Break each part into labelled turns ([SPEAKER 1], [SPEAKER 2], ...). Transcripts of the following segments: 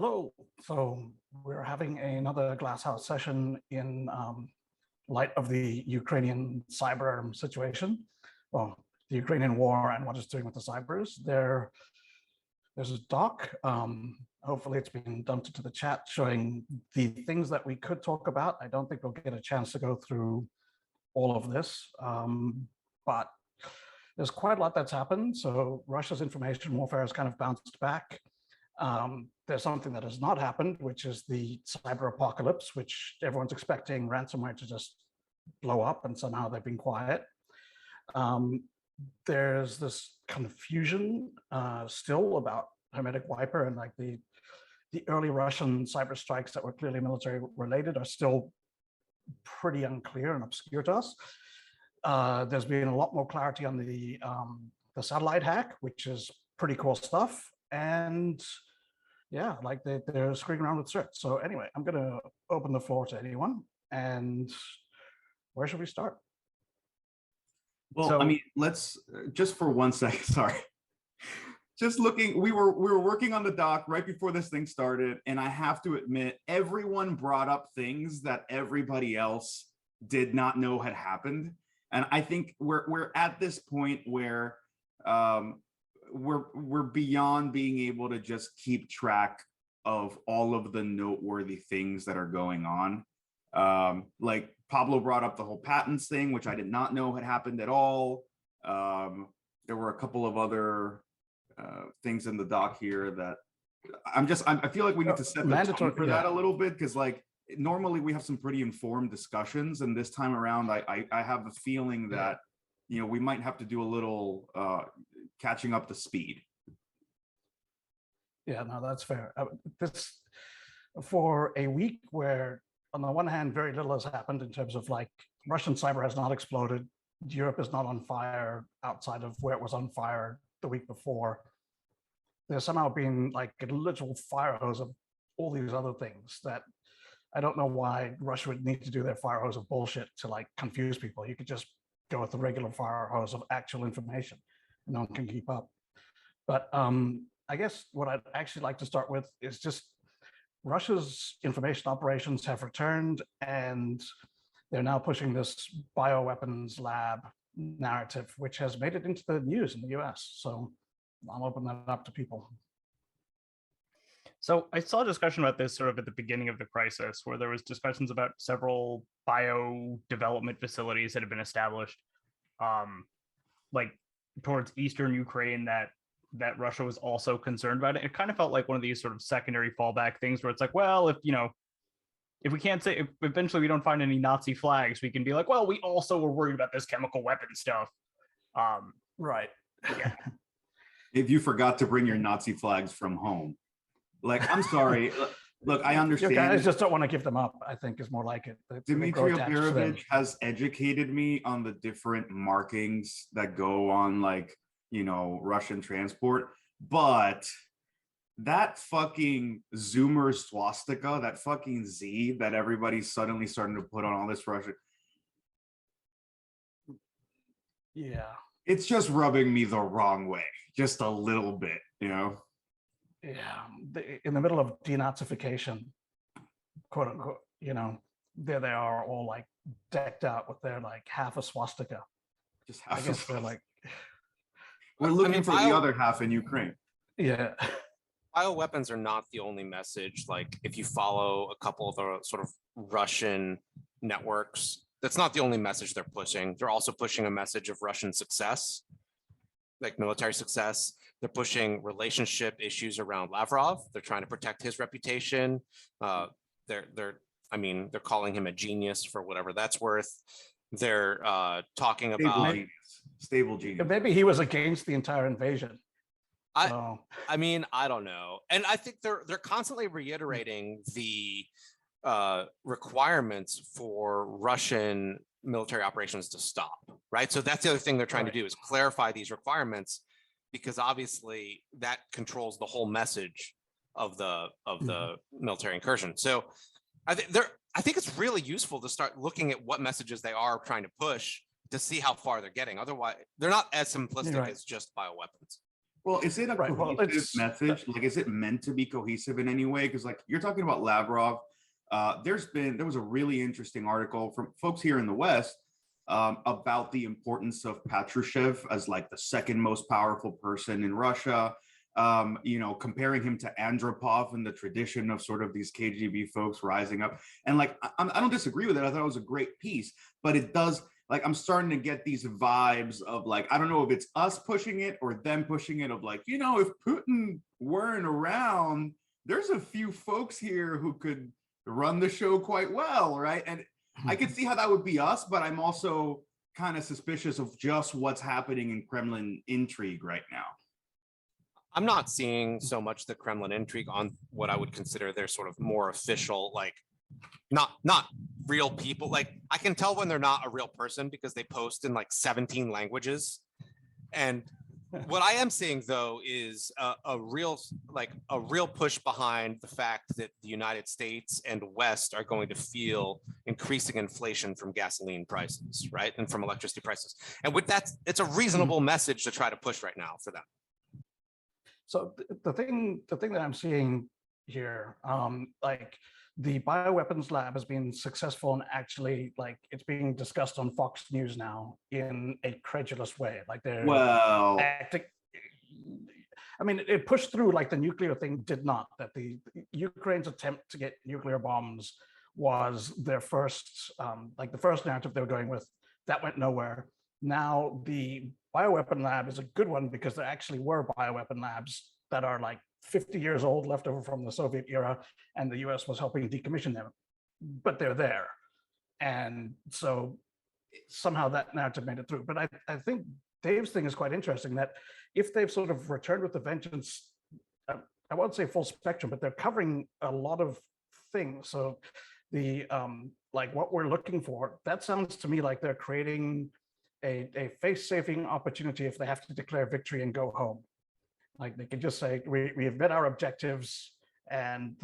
[SPEAKER 1] Hello. So we're having another Glasshouse session in light of the Ukrainian cyber situation. Well, the Ukrainian war and what it's doing with the cybers. There's a doc. Hopefully it's been dumped into the chat showing the things that we could talk about. I don't think we'll get a chance to go through all of this, but there's quite a lot that's happened. So Russia's information warfare has kind of bounced back. There's something that has not happened, which is the cyber apocalypse, which everyone's expecting ransomware to just blow up, and somehow they've been quiet. There's this confusion still about Hermetic Viper, and like the early Russian cyber strikes that were clearly military related are still pretty unclear and obscure to us. There's been a lot more clarity on the satellite hack, which is pretty cool stuff. And yeah, like they're screwing around with certs. So anyway, I'm going to open the floor to anyone. And where should we start?
[SPEAKER 2] Well, so, I mean, let's just for 1 second. Sorry. Just looking, we were working on the doc right before this thing started, and I have to admit, everyone brought up things that everybody else did not know had happened. And I think we're at this point where we're beyond being able to just keep track of all of the noteworthy things that are going on. Like Pablo brought up the whole patents thing, which I did not know had happened at all. There were a couple of other things in the doc here that I feel like we need to set the tone for that a little bit, because like normally we have some pretty informed discussions, and this time around I have a feeling that we might have to do a little catching up to speed.
[SPEAKER 1] Yeah, no, that's fair. This for a week where on the one hand very little has happened in terms of like Russian cyber has not exploded, Europe is not on fire outside of where it was on fire the week before. There's somehow been like a literal fire hose of all these other things that I don't know why Russia would need to do their fire hose of bullshit to like confuse people. You could just go with the regular fire hose of actual information. No one can keep up. But I guess what I'd actually like to start with is just Russia's information operations have returned, and they're now pushing this BioWeapons lab narrative, which has made it into the news in the US. So I'll open that up to people.
[SPEAKER 3] So I saw a discussion about this sort of at the beginning of the crisis, where there was discussions about several bio development facilities that have been established, like towards eastern Ukraine, that Russia was also concerned about it. It kind of felt like one of these sort of secondary fallback things where it's like, well, if we can't say, if eventually we don't find any Nazi flags, we can be like, well, we also were worried about this chemical weapon stuff.
[SPEAKER 1] Right.
[SPEAKER 3] Yeah.
[SPEAKER 2] If you forgot to bring your Nazi flags from home. Like, I'm sorry. Look, I understand.
[SPEAKER 1] You guys just don't want to give them up, I think is more like it.
[SPEAKER 2] Dmitry Operovich has educated me on the different markings that go on, like, Russian transport. But that fucking Zoomer swastika, that fucking Z that everybody's suddenly starting to put on all this Russian.
[SPEAKER 1] Yeah.
[SPEAKER 2] It's just rubbing me the wrong way, just a little bit,
[SPEAKER 1] Yeah, in the middle of denazification, quote unquote, there they are all like decked out with their like half a swastika.
[SPEAKER 2] Just half.
[SPEAKER 1] I guess they're like.
[SPEAKER 2] We're looking for the other half in Ukraine.
[SPEAKER 1] Yeah.
[SPEAKER 4] BioWeapons are not the only message. Like if you follow a couple of the sort of Russian networks, that's not the only message they're pushing. They're also pushing a message of Russian success, like military success. They're pushing relationship issues around Lavrov. They're trying to protect his reputation. They're calling him a genius for whatever that's worth. They're talking about
[SPEAKER 2] stable genius.
[SPEAKER 1] Maybe he was against the entire invasion.
[SPEAKER 4] I don't know. And I think they're constantly reiterating the requirements for Russian military operations to stop, right? So that's the other thing they're trying to do is clarify these requirements, because obviously that controls the whole message of the military incursion. So I think it's really useful to start looking at what messages they are trying to push to see how far they're getting. Otherwise, they're not as simplistic as just bioweapons.
[SPEAKER 2] Well, is it a
[SPEAKER 1] Right, well,
[SPEAKER 2] cohesive
[SPEAKER 1] it's-
[SPEAKER 2] message? Like, is it meant to be cohesive in any way? Because like you're talking about Lavrov, there was a really interesting article from folks here in the West about the importance of Patrushev as like the second most powerful person in Russia. You know, comparing him to Andropov and the tradition of sort of these KGB folks rising up. And like, I don't disagree with it. I thought it was a great piece, but it does, like, I'm starting to get these vibes of like, I don't know if it's us pushing it or them pushing it of like, you know, if Putin weren't around, there's a few folks here who could run the show quite well, right? And I could see how that would be us, but I'm also kind of suspicious of just what's happening in Kremlin intrigue right now.
[SPEAKER 4] I'm not seeing so much the Kremlin intrigue on what I would consider their sort of more official, like not real people. Like I can tell when they're not a real person because they post in like 17 languages. And what I am seeing though is a real push behind the fact that the United States and West are going to feel increasing inflation from gasoline prices, right? And from electricity prices. And with that, it's a reasonable message to try to push right now for them.
[SPEAKER 1] So the thing that I'm seeing here, like the bioweapons lab has been successful in actually, like, it's being discussed on Fox News now in a credulous way. Like they're acting. I mean, it pushed through, like the nuclear thing did not. That the Ukraine's attempt to get nuclear bombs was their first, like the first narrative they were going with. That went nowhere. Now the bioweapon lab is a good one because there actually were bioweapon labs that are like 50 years old, left over from the Soviet era, and the US was helping decommission them, but they're there. And so somehow that narrative made it through. But I think Dave's thing is quite interesting, that if they've sort of returned with a vengeance, I won't say full spectrum, but they're covering a lot of things. So the like what we're looking for, that sounds to me like they're creating a face-saving opportunity if they have to declare victory and go home. Like they can just say, we have met our objectives, and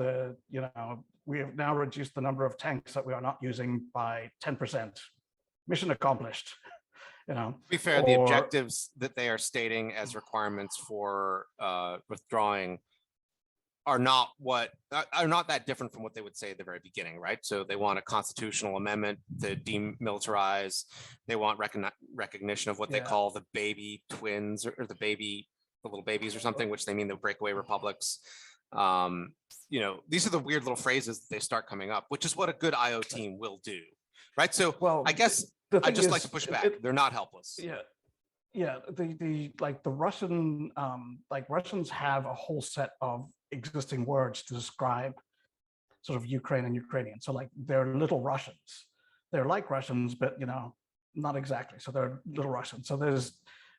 [SPEAKER 1] we have now reduced the number of tanks that we are not using by 10%. Mission accomplished. To
[SPEAKER 4] be fair, the objectives that they are stating as requirements for withdrawing are not that different from what they would say at the very beginning, right? So they want a constitutional amendment to demilitarize. They want recognition of what they call the baby twins or the little babies or something, which they mean the breakaway republics. These are the weird little phrases that they start coming up, which is what a good IO team will do, right? So I guess I just like to push back. They're not helpless.
[SPEAKER 1] Yeah. The Russian, Russians have a whole set of existing words to describe sort of Ukraine and Ukrainian. So like they're little Russians. They're like Russians, but not exactly. So they're little Russians. So there's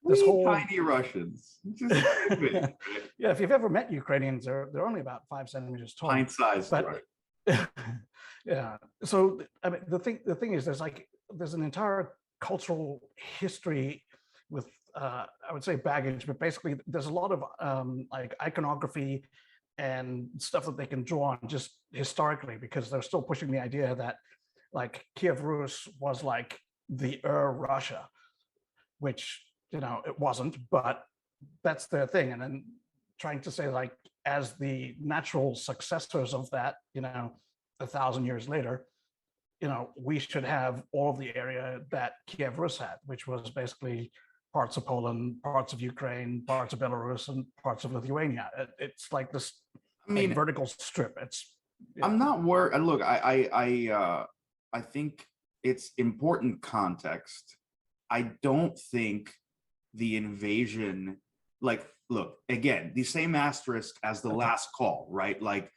[SPEAKER 1] this whole
[SPEAKER 2] tiny Russians.
[SPEAKER 1] Yeah, if you've ever met Ukrainians, they're only about 5 centimeters tall.
[SPEAKER 2] Pint sized,
[SPEAKER 1] but yeah. So I mean, the thing is, there's an entire cultural history with I would say baggage, but basically there's a lot of like iconography and stuff that they can draw on just historically, because they're still pushing the idea that like Kiev Rus was like the Russia, which it wasn't, but that's their thing. And then trying to say like as the natural successors of that, 1,000 years later, we should have all of the area that Kiev Rus had, which was basically parts of Poland, parts of Ukraine, parts of Belarus, and parts of Lithuania. It's like this vertical strip.
[SPEAKER 2] I'm not worried. Look, I think it's important context. I don't think the invasion, look, again, the same asterisk as the last call, right? Like,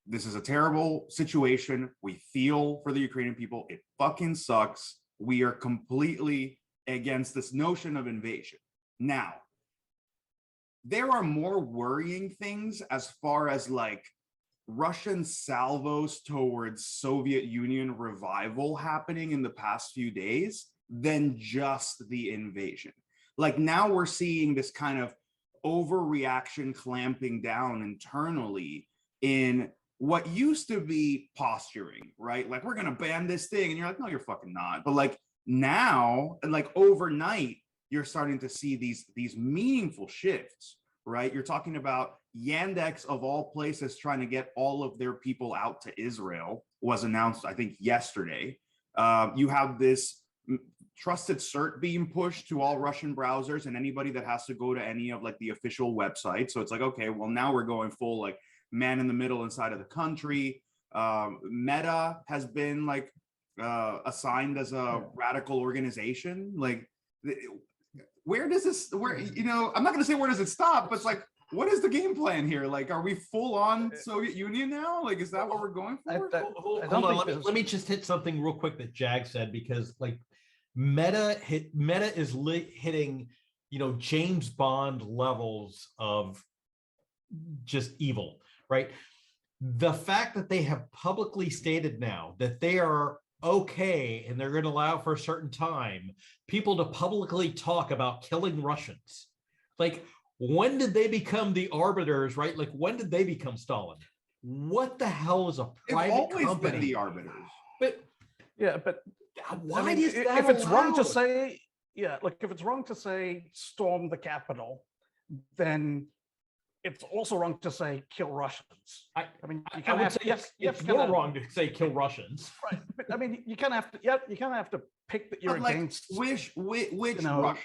[SPEAKER 2] this is a terrible situation. We feel for the Ukrainian people. It fucking sucks. We are completely against this notion of invasion. Now, there are more worrying things as far as like Russian salvos towards Soviet Union revival happening in the past few days than just the invasion. Like now we're seeing this kind of overreaction clamping down internally in what used to be posturing, right? Like, we're going to ban this thing. And you're like, no, you're fucking not. But like now, and like overnight, you're starting to see these meaningful shifts right? You're talking about Yandex, of all places, trying to get all of their people out to Israel, was announced, I think, yesterday. You have this trusted cert being pushed to all Russian browsers and anybody that has to go to any of like the official websites. So it's like, okay, well, now we're going full like man in the middle inside of the country. Meta has been like assigned as a radical organization. Like, where does this, where, you know, I'm not going to say where does it stop, but it's like, what is the game plan here? Like, are we full on Soviet Union now? Like, is that what we're going for?
[SPEAKER 5] Hold on, let me just hit something real quick that Jag said, because like Meta is hitting, you know, James Bond levels of just evil, right? The fact that they have publicly stated now that they are okay and they're going to allow for a certain time people to publicly talk about killing Russians. Like, when did they become the arbiters, right? Like, when did they become Stalin? What the hell is a private
[SPEAKER 2] always
[SPEAKER 5] company?
[SPEAKER 2] Been the arbiters.
[SPEAKER 5] But
[SPEAKER 1] yeah, but
[SPEAKER 5] why
[SPEAKER 1] I mean,
[SPEAKER 5] is that
[SPEAKER 1] if it's wrong to
[SPEAKER 5] allowed?
[SPEAKER 1] say, yeah, look, if it's wrong to say storm the Capitol, then it's also wrong to say kill Russians. I mean, you
[SPEAKER 5] I
[SPEAKER 1] kind of
[SPEAKER 5] would
[SPEAKER 1] have
[SPEAKER 5] say
[SPEAKER 1] to, yes,
[SPEAKER 5] it's more wrong to say kill Russians.
[SPEAKER 1] right? But I mean, you kind of have to, yeah, you kind of have to pick that you're
[SPEAKER 2] But, like,
[SPEAKER 1] against.
[SPEAKER 2] which
[SPEAKER 1] you know,
[SPEAKER 2] Russians?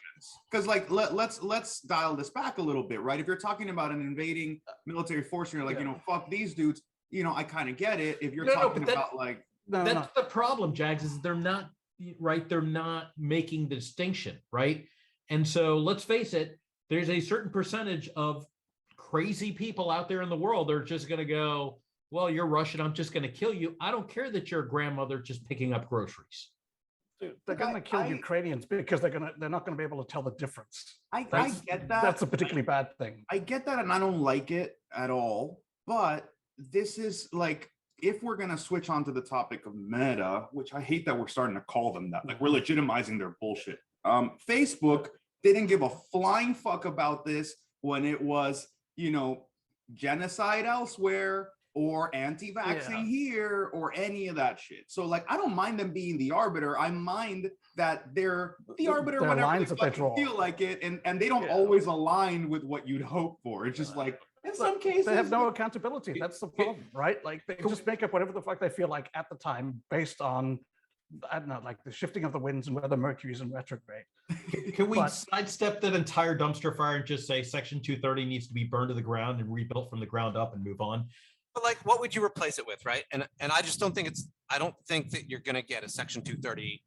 [SPEAKER 2] Because like let's dial this back a little bit, right? If you're talking about an invading military force and you're like,
[SPEAKER 1] Yeah.
[SPEAKER 2] you know, fuck these dudes, you know, I kind of get it. If you're
[SPEAKER 5] No,
[SPEAKER 2] talking
[SPEAKER 5] but that-
[SPEAKER 2] about like,
[SPEAKER 1] No,
[SPEAKER 5] That's the problem, Jags, is they're not right. They're not making the distinction, right? And so let's face it, there's a certain percentage of crazy people out there in the world that are just going to go, well, you're Russian, I'm just going to kill you. I don't care that you're a grandmother just picking up groceries.
[SPEAKER 1] Dude, they're going to kill Ukrainians because they're not going to be able to tell the difference.
[SPEAKER 2] I get that.
[SPEAKER 1] That's a particularly bad thing.
[SPEAKER 2] I get that, and I don't like it at all. But this is like, if we're going to switch on to the topic of Meta, which I hate that we're starting to call them that, like we're legitimizing their bullshit. Facebook didn't give a flying fuck about this when it was, you know, genocide elsewhere or anti-vaxxing here or any of that shit. So like, I don't mind them being the arbiter. I mind that they're the arbiter
[SPEAKER 1] Their
[SPEAKER 2] whenever
[SPEAKER 1] lines
[SPEAKER 2] they
[SPEAKER 1] that they
[SPEAKER 2] fucking
[SPEAKER 1] draw.
[SPEAKER 2] feel like it, and they don't always align with what you'd hope for. It's just like, in some cases
[SPEAKER 1] They have no accountability. That's the problem, right? Like, they just make up whatever the fuck they feel like at the time based on, I don't know, like the shifting of the winds and whether Mercury's in retrograde.
[SPEAKER 5] Can we
[SPEAKER 1] But-
[SPEAKER 5] sidestep that entire dumpster fire and just say Section 230 needs to be burned to the ground and rebuilt from the ground up and move on?
[SPEAKER 4] But like, what would you replace it with, right? And I just don't think I don't think that you're gonna get a Section 230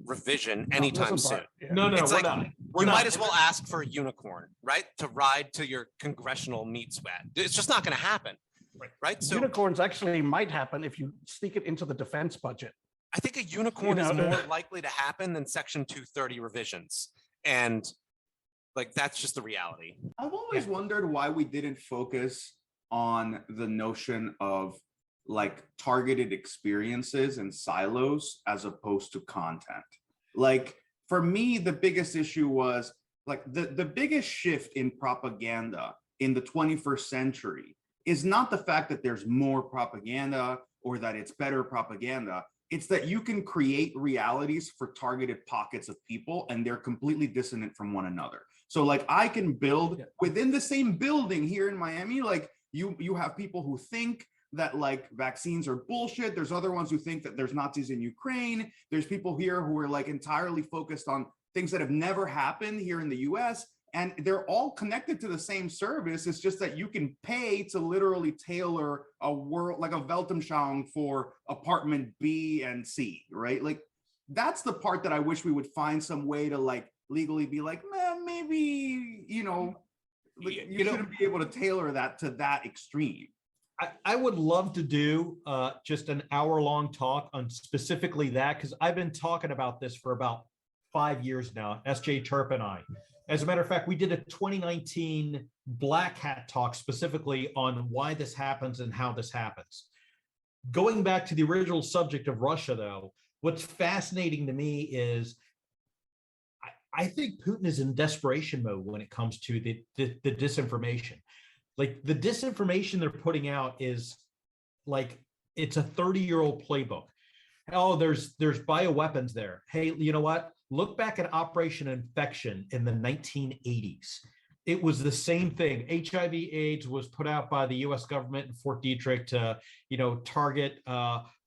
[SPEAKER 4] revision anytime
[SPEAKER 1] Listen,
[SPEAKER 4] soon.
[SPEAKER 1] Bart, yeah.
[SPEAKER 5] No,
[SPEAKER 4] It's
[SPEAKER 5] we're
[SPEAKER 4] like,
[SPEAKER 5] not.
[SPEAKER 4] You might as well ask for a unicorn, right? To ride to your congressional meat sweat. It's just not gonna happen, right? So
[SPEAKER 1] Unicorns actually might happen if you sneak it into the defense budget.
[SPEAKER 4] I think a unicorn
[SPEAKER 1] You
[SPEAKER 4] is
[SPEAKER 1] know,
[SPEAKER 4] more likely to happen than Section 230 revisions. And like, that's just the reality.
[SPEAKER 2] I've always wondered why we didn't focus on the notion of like targeted experiences and silos as opposed to content. Like, for me, the biggest issue was like the biggest shift in propaganda in the 21st century is not the fact that there's more propaganda or that it's better propaganda. It's that you can create realities for targeted pockets of people and they're completely dissonant from one another. So like, I can build within the same building here in Miami, like you have people who think that like vaccines are bullshit. There's other ones who think that there's Nazis in Ukraine. There's people here who are like entirely focused on things that have never happened here in the US. And they're all connected to the same service. It's just that you can pay to literally tailor a world, like a Weltanschauung for apartment B and C, right? Like, that's the part that I wish we would find some way to like legally be like, man, maybe, you know, like, you shouldn't be able to tailor that to that extreme.
[SPEAKER 5] I would love to do just an hour-long talk on specifically that, because I've been talking about this for about 5 years now, SJ Turp and I. As a matter of fact, we did a 2019 Black Hat talk specifically on why this happens and how this happens. Going back to the original subject of Russia, though, what's fascinating to me is I think Putin is in desperation mode when it comes to the disinformation. Like, the disinformation they're putting out is like, it's a 30-year-old playbook. Oh, there's bioweapons there. Hey, you know what? Look back at Operation Infection in the 1980s. it was the same thing. HIV/AIDS was put out by the U.S. government in Fort Detrick to, target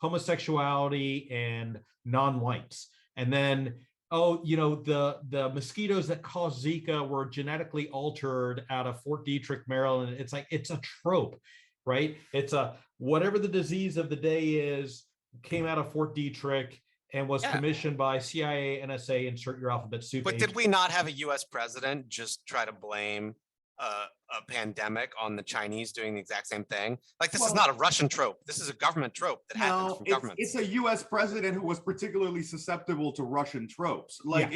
[SPEAKER 5] homosexuality and non-whites. And then, the mosquitoes that cause Zika were genetically altered out of Fort Detrick, Maryland. It's like, it's a trope, right? It's whatever the disease of the day is, came out of Fort Detrick and was commissioned by CIA, NSA, insert your alphabet soup.
[SPEAKER 4] But did we not have a US president just try to blame a pandemic on the Chinese doing the exact same thing? Like, this is not a Russian trope. This is a government trope that happens from governments.
[SPEAKER 2] It's a US president who was particularly susceptible to Russian tropes. Like,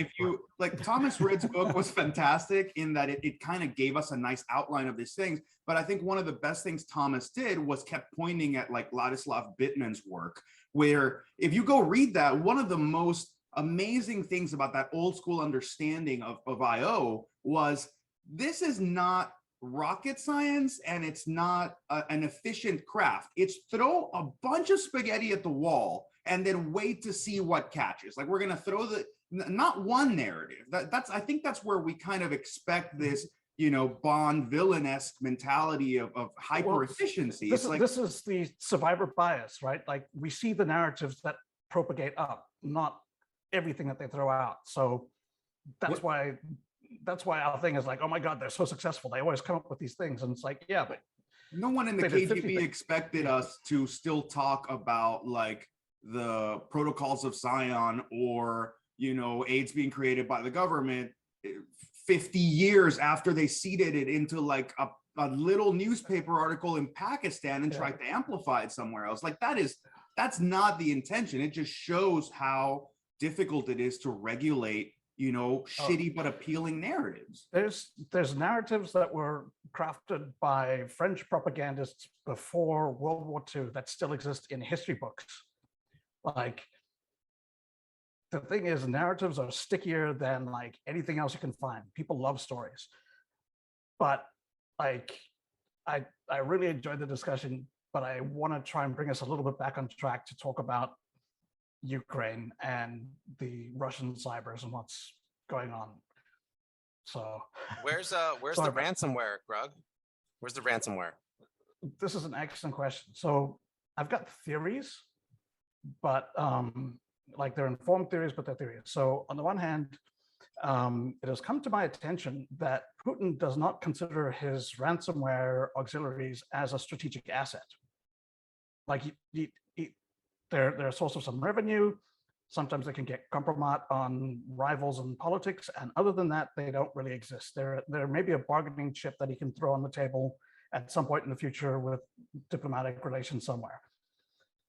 [SPEAKER 2] Thomas Ridd's book was fantastic in that it kind of gave us a nice outline of these things. But I think one of the best things Thomas did was kept pointing at like Ladislav Bittman's work, where if you go read that, one of the most amazing things about that old school understanding of IO was this is not rocket science and it's not an efficient craft. It's throw a bunch of spaghetti at the wall and then wait to see what catches. Like, we're going to throw not one narrative. I think that's where we kind of expect this, Bond villain-esque mentality of hyper efficiency.
[SPEAKER 1] This is the survivor bias, right? Like, we see the narratives that propagate up, not everything that they throw out. So that's why our thing is like, oh my God, they're so successful. They always come up with these things. And it's like, yeah, but
[SPEAKER 2] no one in the KGB expected us to still talk about like the protocols of Zion or, AIDS being created by the government 50 years after they seeded it into like a little newspaper article in Pakistan and tried to amplify it somewhere else. Like, that's not the intention. It just shows how difficult it is to regulate shitty but appealing narratives.
[SPEAKER 1] There's narratives that were crafted by French propagandists before World War II that still exist in history books. Like, the thing is, narratives are stickier than like anything else you can find. People love stories. But like, I really enjoyed the discussion, but I want to try and bring us a little bit back on track to talk about Ukraine and the Russian cybers and what's going on. So
[SPEAKER 4] where's the ransomware, Grug? Where's the ransomware?
[SPEAKER 1] This is an excellent question. So I've got theories, but like, they're informed theories, but they're theories. So on the one hand, it has come to my attention that Putin does not consider his ransomware auxiliaries as a strategic asset. Like, they're a source of some revenue. Sometimes they can get compromised on rivals in politics. And other than that, they don't really exist. There may be a bargaining chip that he can throw on the table at some point in the future with diplomatic relations somewhere.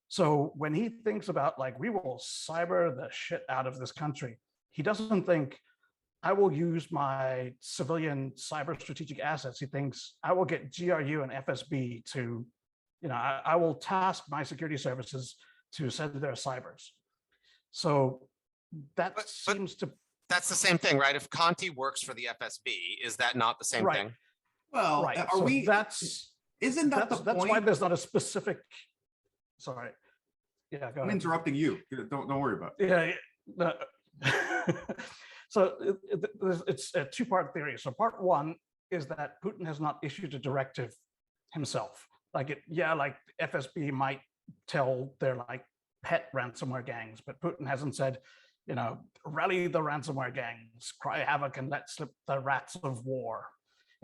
[SPEAKER 1] So when he thinks about like, we will cyber the shit out of this country, he doesn't think, I will use my civilian cyber strategic assets. He thinks, I will get GRU and FSB to, I will task my security services to send their cybers. So that seems to...
[SPEAKER 4] That's the same thing, right? If Conti works for the FSB, is that not the same thing?
[SPEAKER 2] Well,
[SPEAKER 1] right.
[SPEAKER 2] Are
[SPEAKER 1] so
[SPEAKER 2] we... Isn't that the point?
[SPEAKER 1] That's why there's not a specific... Sorry. Yeah, go ahead.
[SPEAKER 2] I'm interrupting you. Don't worry about
[SPEAKER 1] it. Yeah. So it's a two-part theory. So part one is that Putin has not issued a directive himself. Like, like FSB might tell their like pet ransomware gangs, but Putin hasn't said, rally the ransomware gangs, cry havoc and let slip the rats of war.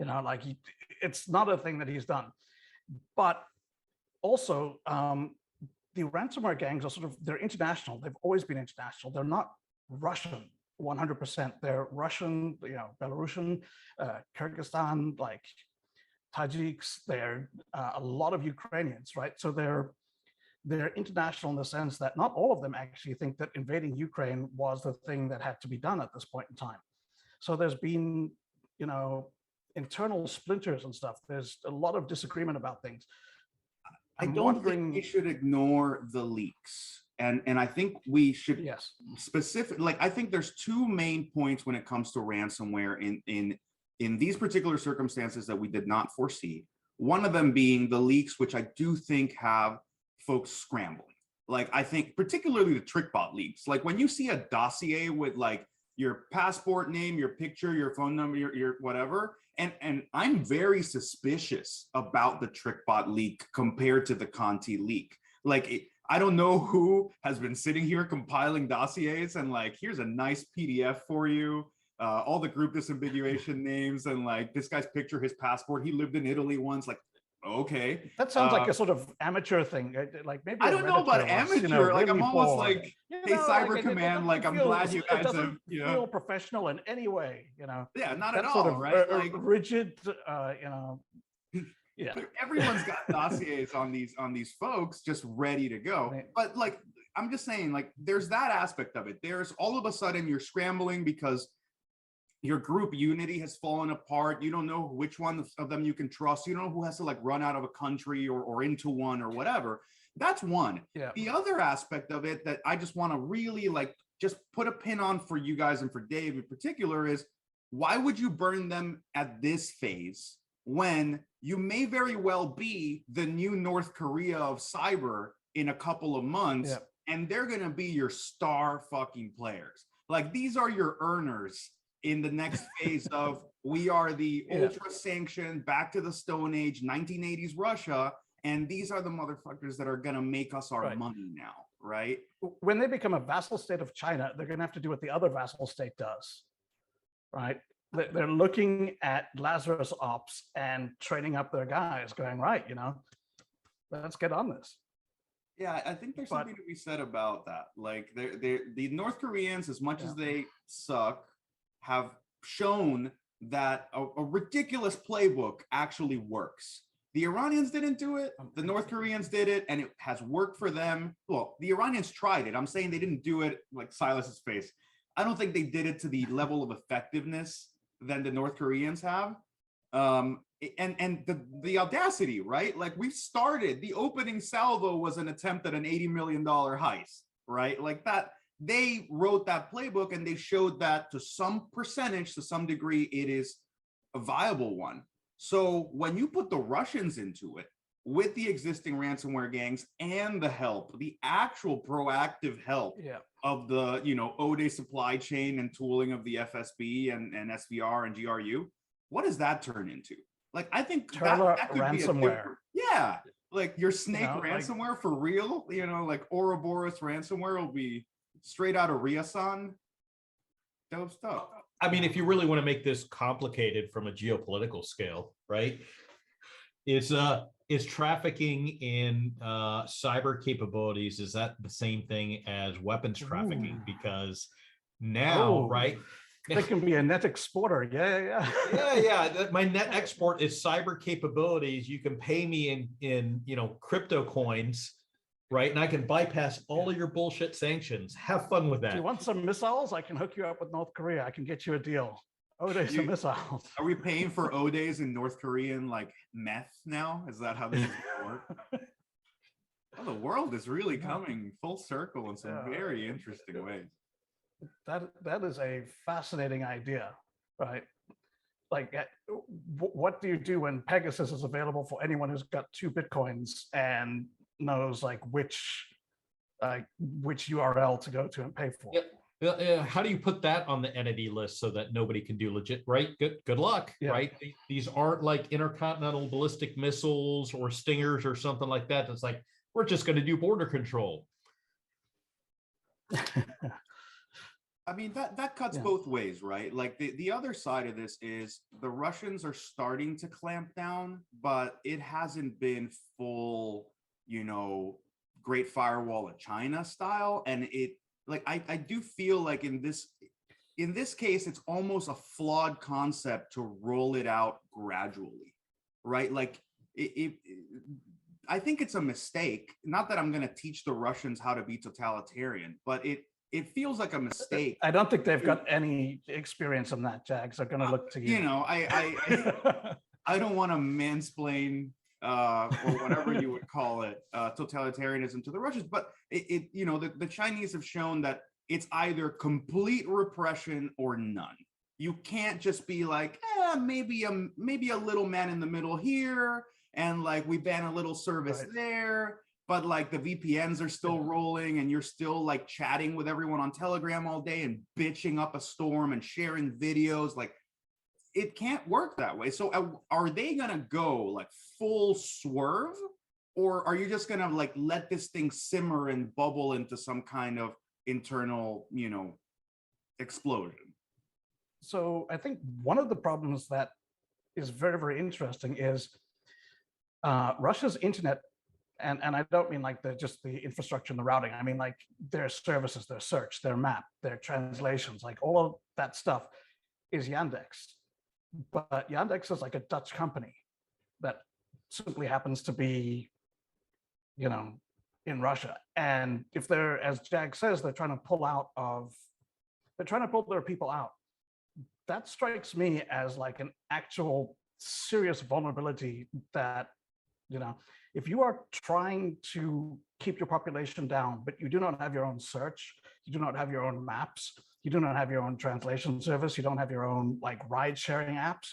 [SPEAKER 1] Like, it's not a thing that he's done. But also, the ransomware gangs are they're international. They've always been international. They're not Russian 100%. They're Russian, Belarusian, Kyrgyzstan, like Tajiks. They're a lot of Ukrainians, right? So they're international in the sense that not all of them actually think that invading Ukraine was the thing that had to be done at this point in time. So there's been, internal splinters and stuff. There's a lot of disagreement about things.
[SPEAKER 2] I don't think we should ignore the leaks. And I think we should I think there's two main points when it comes to ransomware in these particular circumstances that we did not foresee. One of them being the leaks, which I do think have folks scrambling. Like, I think particularly the TrickBot leaks. Like, when you see a dossier with like your passport name, your picture, your phone number, your whatever. And I'm very suspicious about the TrickBot leak compared to the Conti leak. Like, I don't know who has been sitting here compiling dossiers and like, here's a nice PDF for you. All the group disambiguation names and like this guy's picture, his passport. He lived in Italy once. Like, okay.
[SPEAKER 1] That sounds like a sort of amateur thing. Like maybe
[SPEAKER 2] I don't know about amateur. Like, I'm almost like, hey, Cyber Command, like, I'm glad you guys have, you know,
[SPEAKER 1] feel professional in any way, you know.
[SPEAKER 2] Yeah, not at
[SPEAKER 1] That
[SPEAKER 2] all,
[SPEAKER 1] sort of
[SPEAKER 2] right? Like,
[SPEAKER 1] rigid, you know. Yeah,
[SPEAKER 2] everyone's got dossiers on these folks just ready to go.
[SPEAKER 1] Right.
[SPEAKER 2] But like, I'm just saying, like, there's that aspect of it. There's all of a sudden you're scrambling because your group unity has fallen apart. You don't know which one of them you can trust. You don't know who has to like run out of a country or into one or whatever. That's one.
[SPEAKER 1] yeah.
[SPEAKER 2] The other aspect of it that I just want to really like just put a pin on for you guys and for Dave in particular is, why would you burn them at this phase when you may very well be the new North Korea of cyber in a couple of months,
[SPEAKER 1] Yeah.
[SPEAKER 2] and they're going to be your star fucking players. Like, these are your earners in the next phase of, we are the ultra sanctioned, back to the Stone Age, 1980s Russia, and these are the motherfuckers that are going to make us our money now, right?
[SPEAKER 1] When they become a vassal state of China, they're going to have to do what the other vassal state does, right? They're looking at Lazarus ops and training up their guys, going, right, you know, let's get on this.
[SPEAKER 2] Yeah, I think there's something to be said about that. Like, the North Koreans, as much as they suck, have shown that a ridiculous playbook actually works. The Iranians didn't do it. The North Koreans did it, and it has worked for them. Well, the Iranians tried it. I'm saying they didn't do it like Silas's face. I don't think they did it to the level of effectiveness than the North Koreans have. And the audacity, right? Like, we started, the opening salvo was an attempt at an $80 million heist, right? Like that. They wrote that playbook and they showed that to some percentage, to some degree, it is a viable one. So when you put the Russians into it with the existing ransomware gangs and the help, the actual proactive help of the, you know, ODE supply chain and tooling of the FSB and SVR and GRU, what does that turn into? Like, I think that could
[SPEAKER 1] ransomware.
[SPEAKER 2] Like your Snake ransomware, like, for real, you know, like Ouroboros ransomware will be straight out of Ryasan. Dope stuff.
[SPEAKER 5] I mean, if you really want to make this complicated from a geopolitical scale, right? Is trafficking in cyber capabilities, is that the same thing as weapons trafficking? Because now, right?
[SPEAKER 1] They can be a net exporter.
[SPEAKER 5] Yeah. My net export is cyber capabilities. You can pay me in you know, crypto coins, right? And I can bypass all of your bullshit sanctions. Have fun with that.
[SPEAKER 1] Do you want some missiles? I can hook you up with North Korea. I can get you a deal. Odes and missiles.
[SPEAKER 2] Are we paying for Odes in North Korean like meth now? Is that how this is gonna work? Well, the world is really coming full circle in some very interesting ways.
[SPEAKER 1] That is a fascinating idea, right? Like, what do you do when Pegasus is available for anyone who's got 2 Bitcoins and knows like which URL to go to and pay for?
[SPEAKER 5] How do you put that on the entity list so that nobody can do legit, right? Good luck, right? These aren't like intercontinental ballistic missiles or stingers or something like that. It's like, we're just going to do border control.
[SPEAKER 2] I mean, that cuts both ways, right? Like, the other side of this is the Russians are starting to clamp down, but it hasn't been full, you know, Great Firewall of China style. And it, like, I do feel like in this case, it's almost a flawed concept to roll it out gradually, right? Like, I think it's a mistake. Not that I'm going to teach the Russians how to be totalitarian, but it feels like a mistake.
[SPEAKER 1] I don't think they've got any experience in that, Jags. They're going to look to you.
[SPEAKER 2] You know, I don't want to mansplain or whatever you would call it, totalitarianism to the Russians, but it you know, the Chinese have shown that it's either complete repression or none. You can't just be like, maybe a little man in the middle here, and like we ban a little service there, but like the VPNs are still rolling and you're still like chatting with everyone on Telegram all day and bitching up a storm and sharing videos. Like, it can't work that way. So are they gonna go like full swerve, or are you just gonna like let this thing simmer and bubble into some kind of internal, you know, explosion?
[SPEAKER 1] So I think one of the problems that is very, very interesting is Russia's internet, and I don't mean like just the infrastructure and the routing. I mean like their services, their search, their map, their translations, like all of that stuff is Yandex. But Yandex is like a Dutch company that simply happens to be, you know, in Russia. And if they're, as Jag says, they're trying to pull their people out. That strikes me as like an actual serious vulnerability that, you know, if you are trying to keep your population down, but you do not have your own search, you do not have your own maps, you do not have your own translation service, you don't have your own like ride sharing apps,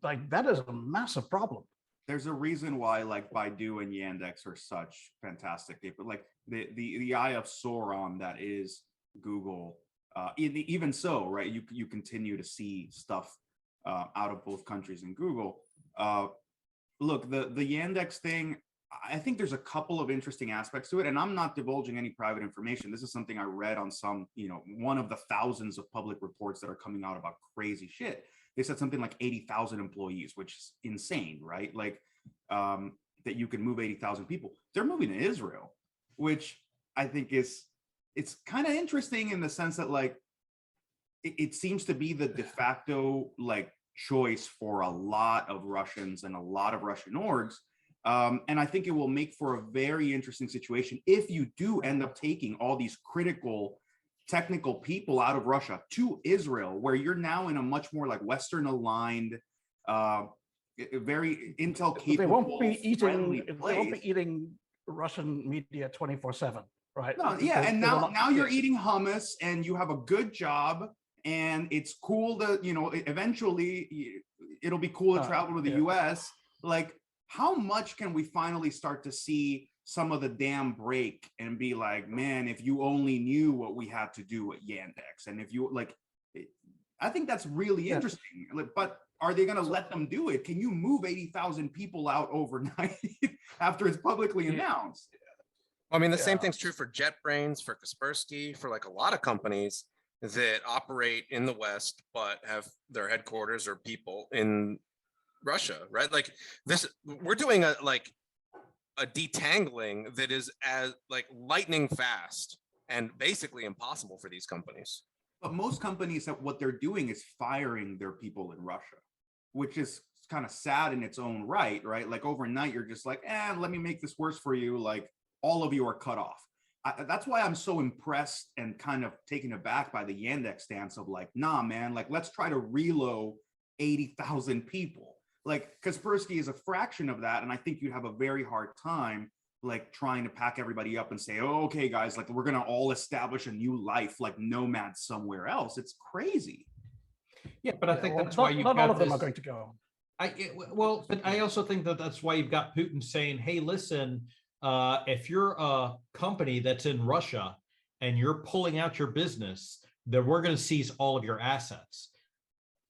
[SPEAKER 1] like that is a massive problem.
[SPEAKER 2] There's a reason why like Baidu and Yandex are such fantastic people. Like the Eye of Sauron that is Google. Even so, right? You continue to see stuff out of both countries in Google. Look, the Yandex thing, I think there's a couple of interesting aspects to it, and I'm not divulging any private information. This is something I read on some, you know, one of the thousands of public reports that are coming out about crazy shit. They said something like 80,000 employees, which is insane, right? Like that you can move 80,000 people. They're moving to Israel, which I think it's kind of interesting in the sense that like it seems to be the de facto like choice for a lot of Russians and a lot of Russian orgs. And I think it will make for a very interesting situation if you do end up taking all these critical technical people out of Russia to Israel, where you're now in a much more like Western aligned, very intel capable.
[SPEAKER 1] They won't be eating Russian media 24/7, right?
[SPEAKER 2] No, yeah, and now you're eating hummus and you have a good job, and it's cool to, you know, eventually it'll be cool to travel to the US. Like, how much can we finally start to see some of the dam break and be like, man, if you only knew what we had to do at Yandex, and if you like, I think that's really interesting. But are they going to let them do it? Can you move 80,000 people out overnight after it's publicly announced?
[SPEAKER 4] I mean, the same thing's true for JetBrains, for Kaspersky, for like a lot of companies that operate in the West, but have their headquarters or people in Russia, right? Like this, we're doing a detangling that is as like lightning fast and basically impossible for these companies.
[SPEAKER 2] But most companies, what they're doing is firing their people in Russia, which is kind of sad in its own right? Like overnight, you're just like, let me make this worse for you. Like all of you are cut off. That's why I'm so impressed and kind of taken aback by the Yandex stance of like, nah, man, like let's try to reload 80,000 people. Like Kaspersky is a fraction of that. And I think you'd have a very hard time like trying to pack everybody up and say, oh, okay, guys, like we're going to all establish a new life, like nomads somewhere else. It's crazy.
[SPEAKER 5] Yeah, but I think that's why you've got
[SPEAKER 1] not all of them are going to go.
[SPEAKER 5] But I also think that that's why you've got Putin saying, hey, listen, if you're a company that's in Russia and you're pulling out your business, then we're going to seize all of your assets.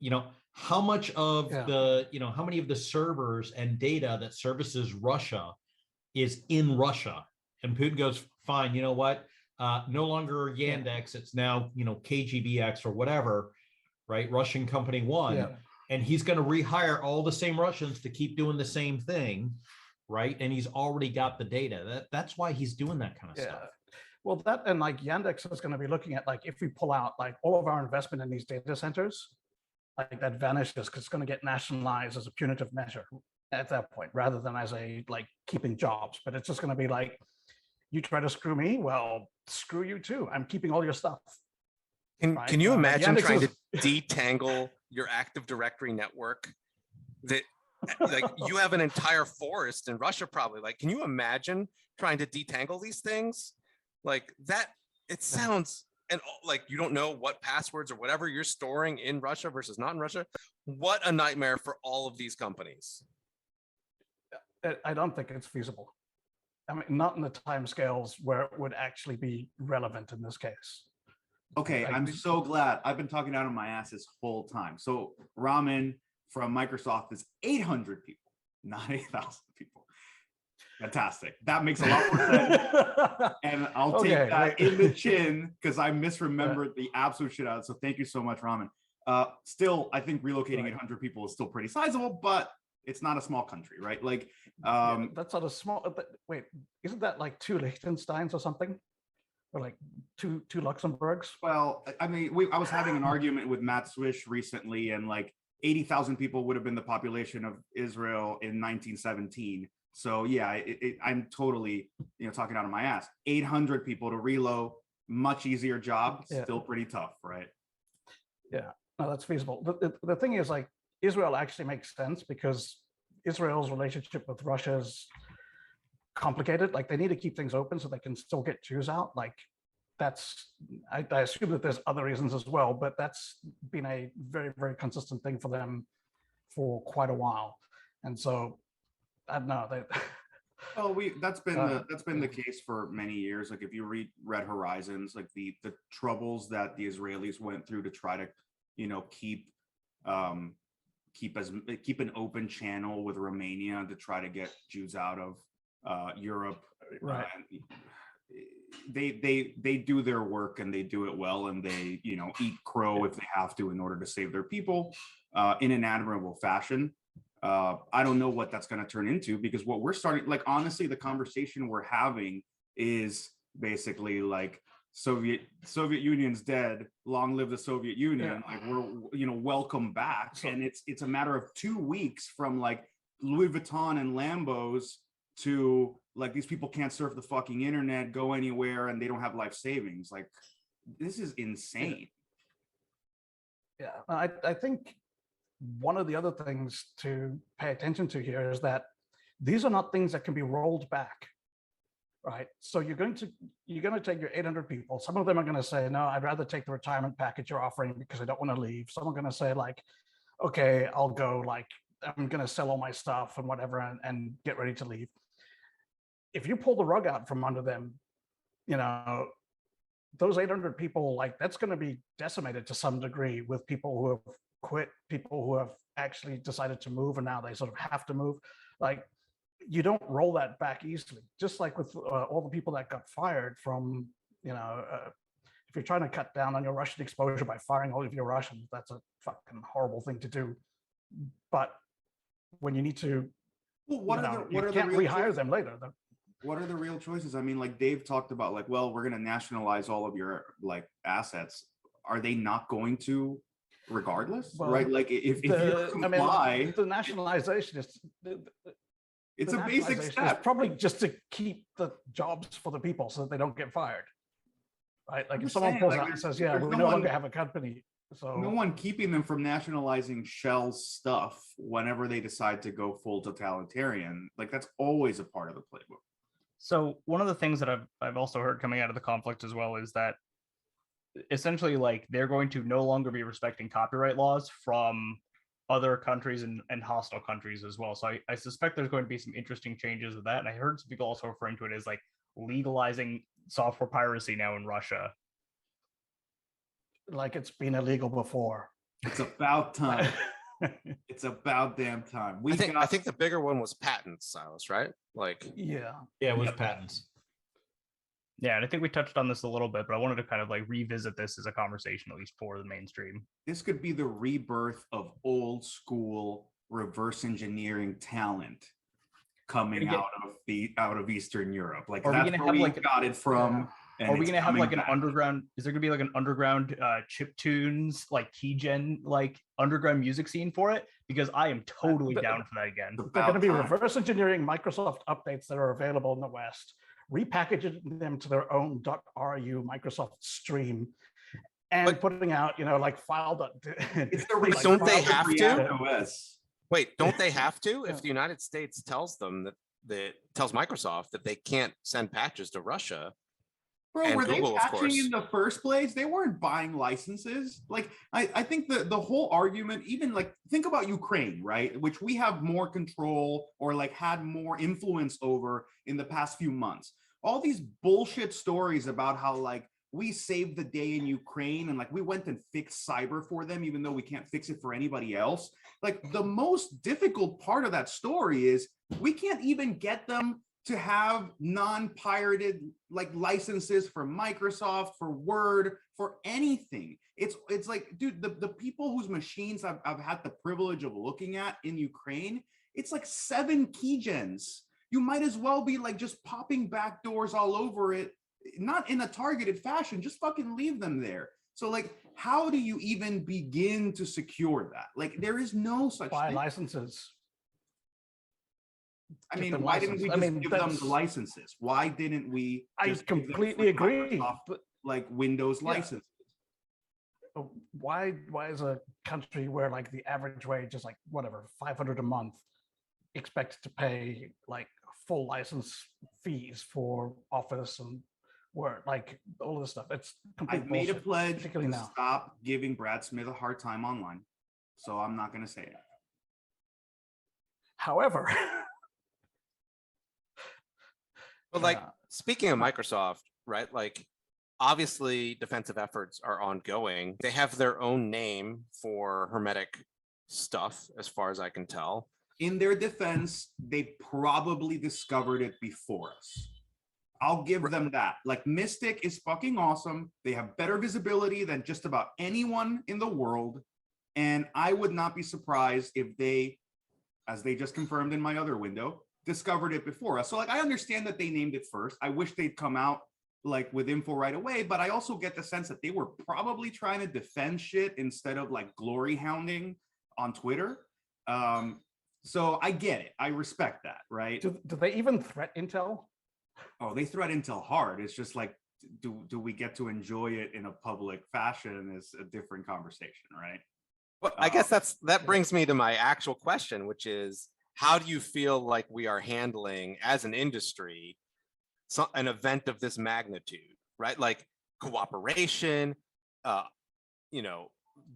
[SPEAKER 5] You know, how much of how many of the servers and data that services Russia is in Russia? And Putin goes, fine, you know what? No longer Yandex, it's now, KGBX or whatever, right? Russian company one. Yeah. And he's going to rehire all the same Russians to keep doing the same thing, right? And he's already got the data. That's why he's doing that kind of stuff.
[SPEAKER 1] Well, that and like Yandex is going to be looking at like if we pull out like all of our investment in these data centers, like that vanishes because it's going to get nationalized as a punitive measure at that point, rather than as a like keeping jobs. But it's just going to be like, you try to screw me, well, screw you too. I'm keeping all your stuff.
[SPEAKER 4] Can you imagine trying to detangle your Active Directory network? That like you have an entire forest in Russia, probably. Like, can you imagine trying to detangle these things? Like that, it sounds, and like you don't know what passwords or whatever you're storing in Russia versus not in Russia. What a nightmare for all of these companies.
[SPEAKER 1] I don't think it's feasible. I mean, not in the timescales where it would actually be relevant in this case.
[SPEAKER 2] Okay, I'm so glad. I've been talking out of my ass this whole time. So Ramen from Microsoft is 800 people, not 8,000 people. Fantastic. That makes a lot more sense. And I'll take that in the chin because I misremembered the absolute shit out. So thank you so much, Ramen. Still, I think relocating 800 people is still pretty sizable, but it's not a small country, right? Like,
[SPEAKER 1] that's not a small. But wait, isn't that like 2 Liechtensteins or something, or like two Luxembourgs?
[SPEAKER 2] Well, I mean, I was having an argument with Matt Swish recently, and like 80,000 people would have been the population of Israel in 1917. So yeah, I'm totally talking out of my ass. 800 people to reload, much easier job, still pretty tough, right?
[SPEAKER 1] Yeah, no, that's feasible. The thing is, like, Israel actually makes sense because Israel's relationship with Russia is complicated. Like, they need to keep things open so they can still get Jews out. Like, that's, I assume that there's other reasons as well, but that's been a very, very consistent thing for them for quite a while. And so I don't know.
[SPEAKER 2] Well, that's been the case for many years. Like, if you read Red Horizons, like the troubles that the Israelis went through to try to keep an open channel with Romania to try to get Jews out of Europe.
[SPEAKER 1] Right.
[SPEAKER 2] They do their work and they do it well, and they eat crow if they have to in order to save their people in an admirable fashion. I don't know what that's going to turn into, because what we're starting, like, honestly, the conversation we're having is basically like Soviet Union's dead, long live the Soviet Union. Like, we're welcome back. And it's a matter of 2 weeks from like Louis Vuitton and Lambos to like, these people can't surf the fucking internet, go anywhere, and they don't have life savings. Like, this is insane.
[SPEAKER 1] Yeah, I think one of the other things to pay attention to here is that these are not things that can be rolled back. Right. So you're going to take your 800 people. Some of them are going to say, no, I'd rather take the retirement package you're offering because I don't want to leave. Some are going to say, like, okay, I'll go, like, I'm going to sell all my stuff and whatever and get ready to leave. If you pull the rug out from under them, those 800 people, like, that's going to be decimated to some degree, with people who have quit, people who have actually decided to move, and now they sort of have to move. Like, you don't roll that back easily. Just like with all the people that got fired from, if you're trying to cut down on your Russian exposure by firing all of your Russians, that's a fucking horrible thing to do. But when you need to, you can't rehire them later.
[SPEAKER 2] What are the real choices? I mean, like, Dave talked about, like, well, we're going to nationalize all of your like assets. Are they not going to, regardless? Well, right? Like, if you comply,
[SPEAKER 1] the nationalization is.
[SPEAKER 2] It's a basic step.
[SPEAKER 1] Probably just to keep the jobs for the people so that they don't get fired. Right? Like, if someone pulls out and says, yeah, we no longer have a company. So
[SPEAKER 2] no one keeping them from nationalizing shell stuff whenever they decide to go full totalitarian. Like, that's always a part of the playbook.
[SPEAKER 3] So one of the things that I've also heard coming out of the conflict as well is that essentially, like, they're going to no longer be respecting copyright laws from other countries and hostile countries as well. So I suspect there's going to be some interesting changes with that. And I heard some people also referring to it as like legalizing software piracy now in Russia.
[SPEAKER 1] Like, it's been illegal before.
[SPEAKER 2] It's about time. It's about damn time.
[SPEAKER 4] I think the bigger one was patents, Silas, right? Like,
[SPEAKER 5] yeah, it was patents.
[SPEAKER 3] Yeah, and I think we touched on this a little bit, but I wanted to kind of like revisit this as a conversation, at least for the mainstream.
[SPEAKER 2] This could be the rebirth of old school reverse engineering talent coming out of Eastern Europe. Like, that's where we got it from.
[SPEAKER 3] Are we gonna have like an underground? Is there gonna be like an underground chiptunes, like keygen, like underground music scene for it? Because I am totally down for that again.
[SPEAKER 1] They're going to be reverse engineering Microsoft updates that are available in the West, repackaging them to their own .ru Microsoft stream, and putting out, like file.
[SPEAKER 4] Don't they have to? Wait, don't they have to? If the United States tells them that tells Microsoft that they can't send patches to Russia,
[SPEAKER 2] Bro,
[SPEAKER 4] And
[SPEAKER 2] were
[SPEAKER 4] Google,
[SPEAKER 2] they
[SPEAKER 4] of
[SPEAKER 2] patching
[SPEAKER 4] course.
[SPEAKER 2] in the first place? They weren't buying licenses. Like, I think the whole argument, even like, think about Ukraine, right? Which we have more control or like had more influence over in the past few months. All these bullshit stories about how like we saved the day in Ukraine and like we went and fixed cyber for them, even though we can't fix it for anybody else. Like the most difficult part of that story is we can't even get them to have non-pirated like licenses for Microsoft, for Word, for anything. It's like, dude, the people whose machines I've had the privilege of looking at in Ukraine, it's like 7 keygens. You might as well be like just popping backdoors all over it, not in a targeted fashion, just fucking leave them there. So like, how do you even begin to secure that? Like, there is no such
[SPEAKER 1] Buy
[SPEAKER 2] thing.
[SPEAKER 1] licenses.
[SPEAKER 2] I
[SPEAKER 1] Give
[SPEAKER 2] mean,
[SPEAKER 1] them
[SPEAKER 2] why didn't we
[SPEAKER 1] license.
[SPEAKER 2] just give them the licenses? Why didn't we
[SPEAKER 1] I
[SPEAKER 2] just give them
[SPEAKER 1] completely
[SPEAKER 2] free
[SPEAKER 1] agree.
[SPEAKER 2] Microsoft,
[SPEAKER 1] But
[SPEAKER 2] like Windows
[SPEAKER 1] Yeah.
[SPEAKER 2] licenses?
[SPEAKER 1] why is a country where like the average wage is like whatever, 500 a month, expected to pay like full license fees for Office and Word, like all this stuff? It's complete
[SPEAKER 2] I've made a
[SPEAKER 1] bullshit,
[SPEAKER 2] pledge
[SPEAKER 1] particularly
[SPEAKER 2] to
[SPEAKER 1] now.
[SPEAKER 2] stop giving Brad Smith a hard time online, so I'm not going to say it.
[SPEAKER 1] However,
[SPEAKER 4] But like,
[SPEAKER 1] Yeah.
[SPEAKER 4] speaking of Microsoft, right? Like, obviously defensive efforts are ongoing. They have their own name for hermetic stuff, as far as I can tell.
[SPEAKER 2] In their defense, they probably discovered it before us. I'll give them that. Like, Mystic is fucking awesome. They have better visibility than just about anyone in the world. And I would not be surprised if they, as they just confirmed in my other window, discovered it before us. So like, I understand that they named it first. I wish they'd come out like with info right away, but I also get the sense that they were probably trying to defend shit instead of like glory hounding on Twitter. So I get it. I respect that, right?
[SPEAKER 1] do they even threat Intel?
[SPEAKER 2] Oh, they threat Intel hard. It's just like, do we get to enjoy it in a public fashion is a different conversation, right?
[SPEAKER 4] Well, I guess that brings me to my actual question, which is, how do you feel like we are handling as an industry an event of this magnitude, right? Like cooperation,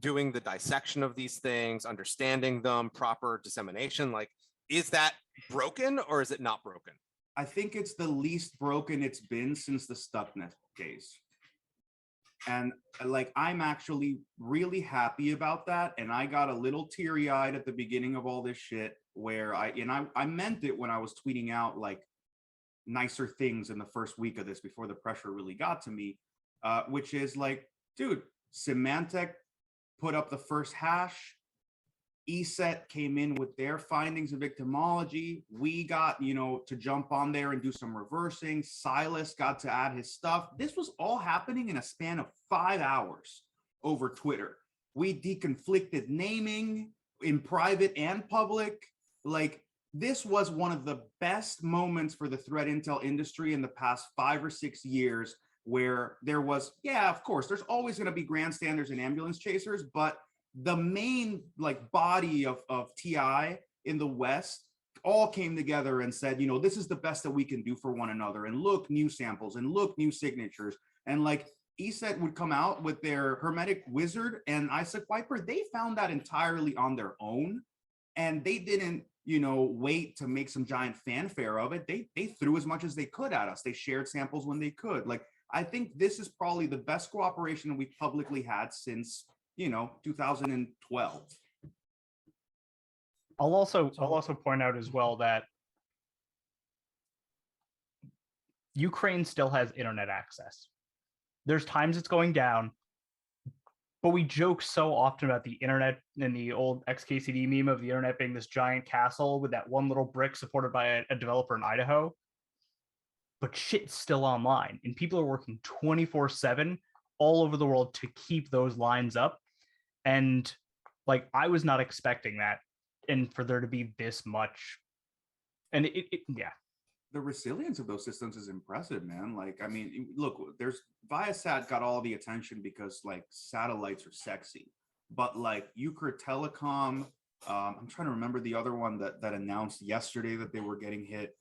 [SPEAKER 4] doing the dissection of these things, understanding them, proper dissemination. Like, is that broken or is it not broken?
[SPEAKER 2] I think it's the least broken it's been since the Stuxnet case. And like, I'm actually really happy about that. And I got a little teary-eyed at the beginning of all this shit where I meant it when I was tweeting out like nicer things in the first week of this before the pressure really got to me, which is like, dude, Symantec put up the first hash. ESET came in with their findings of victimology. We got, to jump on there and do some reversing. Silas got to add his stuff. This was all happening in a span of 5 hours over Twitter. We deconflicted naming in private and public. Like, this was one of the best moments for the threat intel industry in the past 5 or 6 years, where there was, yeah, of course, there's always going to be grandstanders and ambulance chasers, but the main like body of TI in the West all came together and said, this is the best that we can do for one another. And look, new samples, and look, new signatures. And like, ESET would come out with their Hermetic Wizard and ISAC Wiper. They found that entirely on their own. And they didn't, wait to make some giant fanfare of it. They threw as much as they could at us. They shared samples when they could. Like, I think this is probably the best cooperation we've publicly had since, 2012.
[SPEAKER 3] I'll also point out as well that Ukraine still has internet access. There's times it's going down, but we joke so often about the internet and the old XKCD meme of the internet being this giant castle with that one little brick supported by a developer in Idaho. But shit's still online, and people are working 24/7 all over the world to keep those lines up. And like, I was not expecting that, and for there to be this much, and yeah.
[SPEAKER 2] The resilience of those systems is impressive, man. Like, I mean, look, there's Viasat got all the attention because like satellites are sexy, but like Ukr Telecom, I'm trying to remember the other one that announced yesterday that they were getting hit.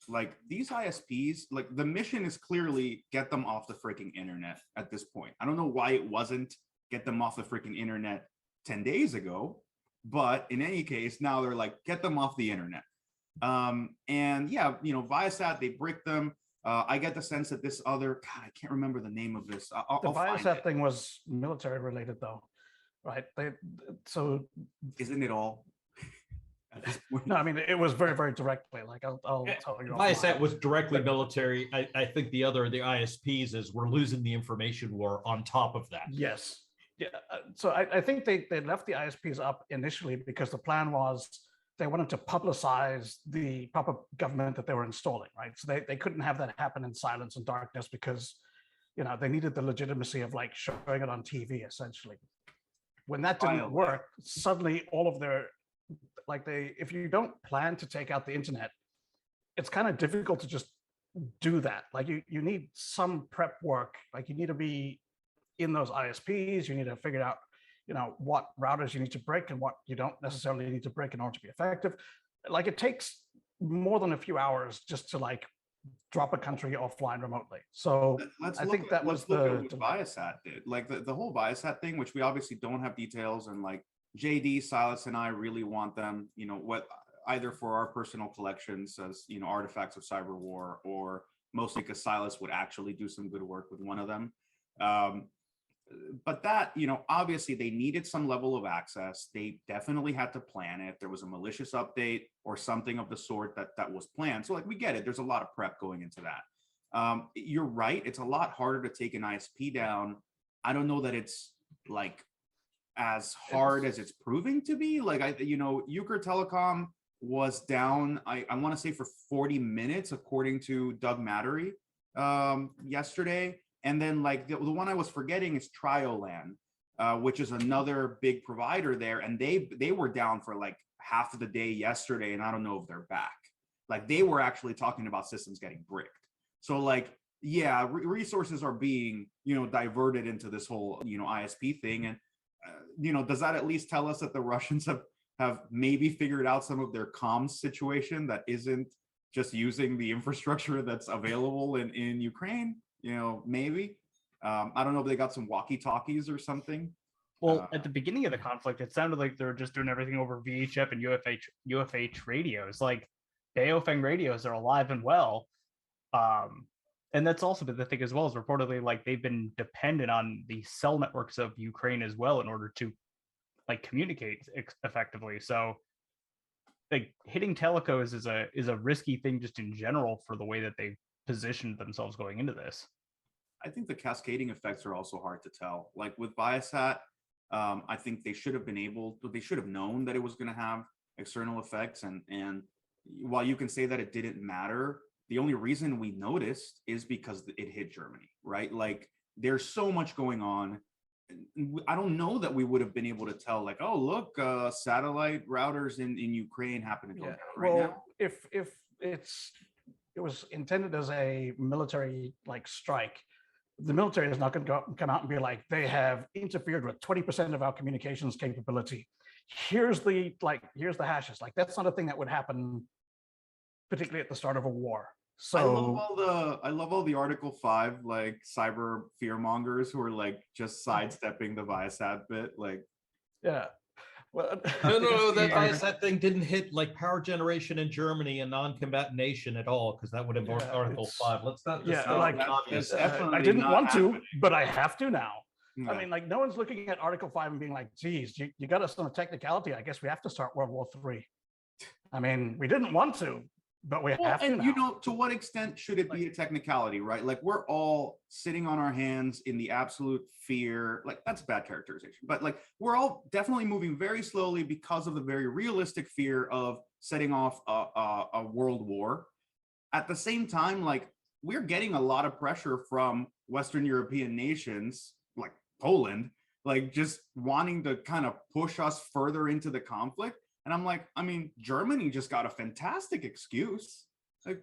[SPEAKER 2] like these ISPs, like the mission is clearly get them off the freaking internet at this point. I don't know why it wasn't get them off the freaking internet 10 days ago, but in any case, now they're like, get them off the internet. And yeah, you know, Viasat, they bricked them. I get the sense that this other, God, I can't remember the name of this.
[SPEAKER 1] The
[SPEAKER 2] I'll find
[SPEAKER 1] Viasat
[SPEAKER 2] it.
[SPEAKER 1] thing was military related though, right? So
[SPEAKER 2] Isn't it all? At this point?
[SPEAKER 1] no, I mean, it was very, very directly, like I'll tell you.
[SPEAKER 5] Viasat
[SPEAKER 1] offline.
[SPEAKER 5] was directly military. I think the ISPs is we're losing the information war on top of that.
[SPEAKER 1] Yes. Yeah. So I think they left the ISPs up initially because the plan was they wanted to publicize the proper government that they were installing, right? So they couldn't have that happen in silence and darkness because, you know, they needed the legitimacy of like showing it on TV essentially. When that didn't work, suddenly all of their, like if you don't plan to take out the internet, it's kind of difficult to just do that. Like you need some prep work, like you need to be in those ISPs, you need to figure out, you know, what routers you need to break and what you don't necessarily need to break in order to be effective. Like it takes more than a few hours just to like drop a country offline remotely. So I think that was
[SPEAKER 2] what Viasat did. Like the whole Viasat thing, which we obviously don't have details, and like JD, Silas, and I really want them, you know, what either for our personal collections as, you know, artifacts of cyber war, or mostly because Silas would actually do some good work with one of them. But that, you know, obviously they needed some level of access. They definitely had to plan it. There was a malicious update or something of the sort that was planned. So like, we get it. There's a lot of prep going into that. You're right. It's a lot harder to take an ISP down. I don't know that it's like as hard as it's proving to be. Like, you know, Euchre Telecom was down, I want to say for 40 minutes, according to Doug Mattery yesterday. And then like the one I was forgetting is Triolan, which is another big provider there. And they were down for like half of the day yesterday. And I don't know if they're back. Like they were actually talking about systems getting bricked. So like, yeah, resources are being, you know, diverted into this whole, you know, ISP thing. And, you know, does that at least tell us that the Russians have maybe figured out some of their comms situation that isn't just using the infrastructure that's available in Ukraine? You know, maybe. I don't know if they got some walkie-talkies or something.
[SPEAKER 3] Well, at the beginning of the conflict, it sounded like they were just doing everything over VHF and UFH radios. Like Baofeng radios are alive and well. And that's also been the thing as well, as reportedly like they've been dependent on the cell networks of Ukraine as well in order to like communicate effectively. So like hitting telecos is a risky thing just in general for the way that they've positioned themselves going into this.
[SPEAKER 2] I think the cascading effects are also hard to tell. Like with Viasat, I think they should have known that it was going to have external effects. And while you can say that it didn't matter, the only reason we noticed is because it hit Germany, right? Like there's so much going on. I don't know that we would have been able to tell like, oh, look, satellite routers in Ukraine happen to go down right now.
[SPEAKER 1] If it was intended as a military like strike, the military is not going to come out and be like, they have interfered with 20% of our communications capability. Here's the hashes. Like that's not a thing that would happen, particularly at the start of a war. So
[SPEAKER 2] I love all the Article 5 like cyber fearmongers who are like just sidestepping the Viasat bit. Like,
[SPEAKER 1] yeah. Well,
[SPEAKER 5] no, that thing didn't hit like power generation in Germany, a non-combatant nation at all, because that would involve Article 5. Let's not.
[SPEAKER 1] I didn't want to, but I have to now. Yeah. I mean, like no one's looking at Article 5 and being like, geez, you got us on a technicality. I guess we have to start World War III. I mean, we didn't want to, but we have to.
[SPEAKER 2] And
[SPEAKER 1] now.
[SPEAKER 2] you know, to what extent should it be a technicality, right? Like we're all sitting on our hands in the absolute fear. Like that's bad characterization, but like we're all definitely moving very slowly because of the very realistic fear of setting off a world war. At the same time, like we're getting a lot of pressure from Western European nations, like Poland, like just wanting to kind of push us further into the conflict. And I'm like, I mean, Germany just got a fantastic excuse. Like,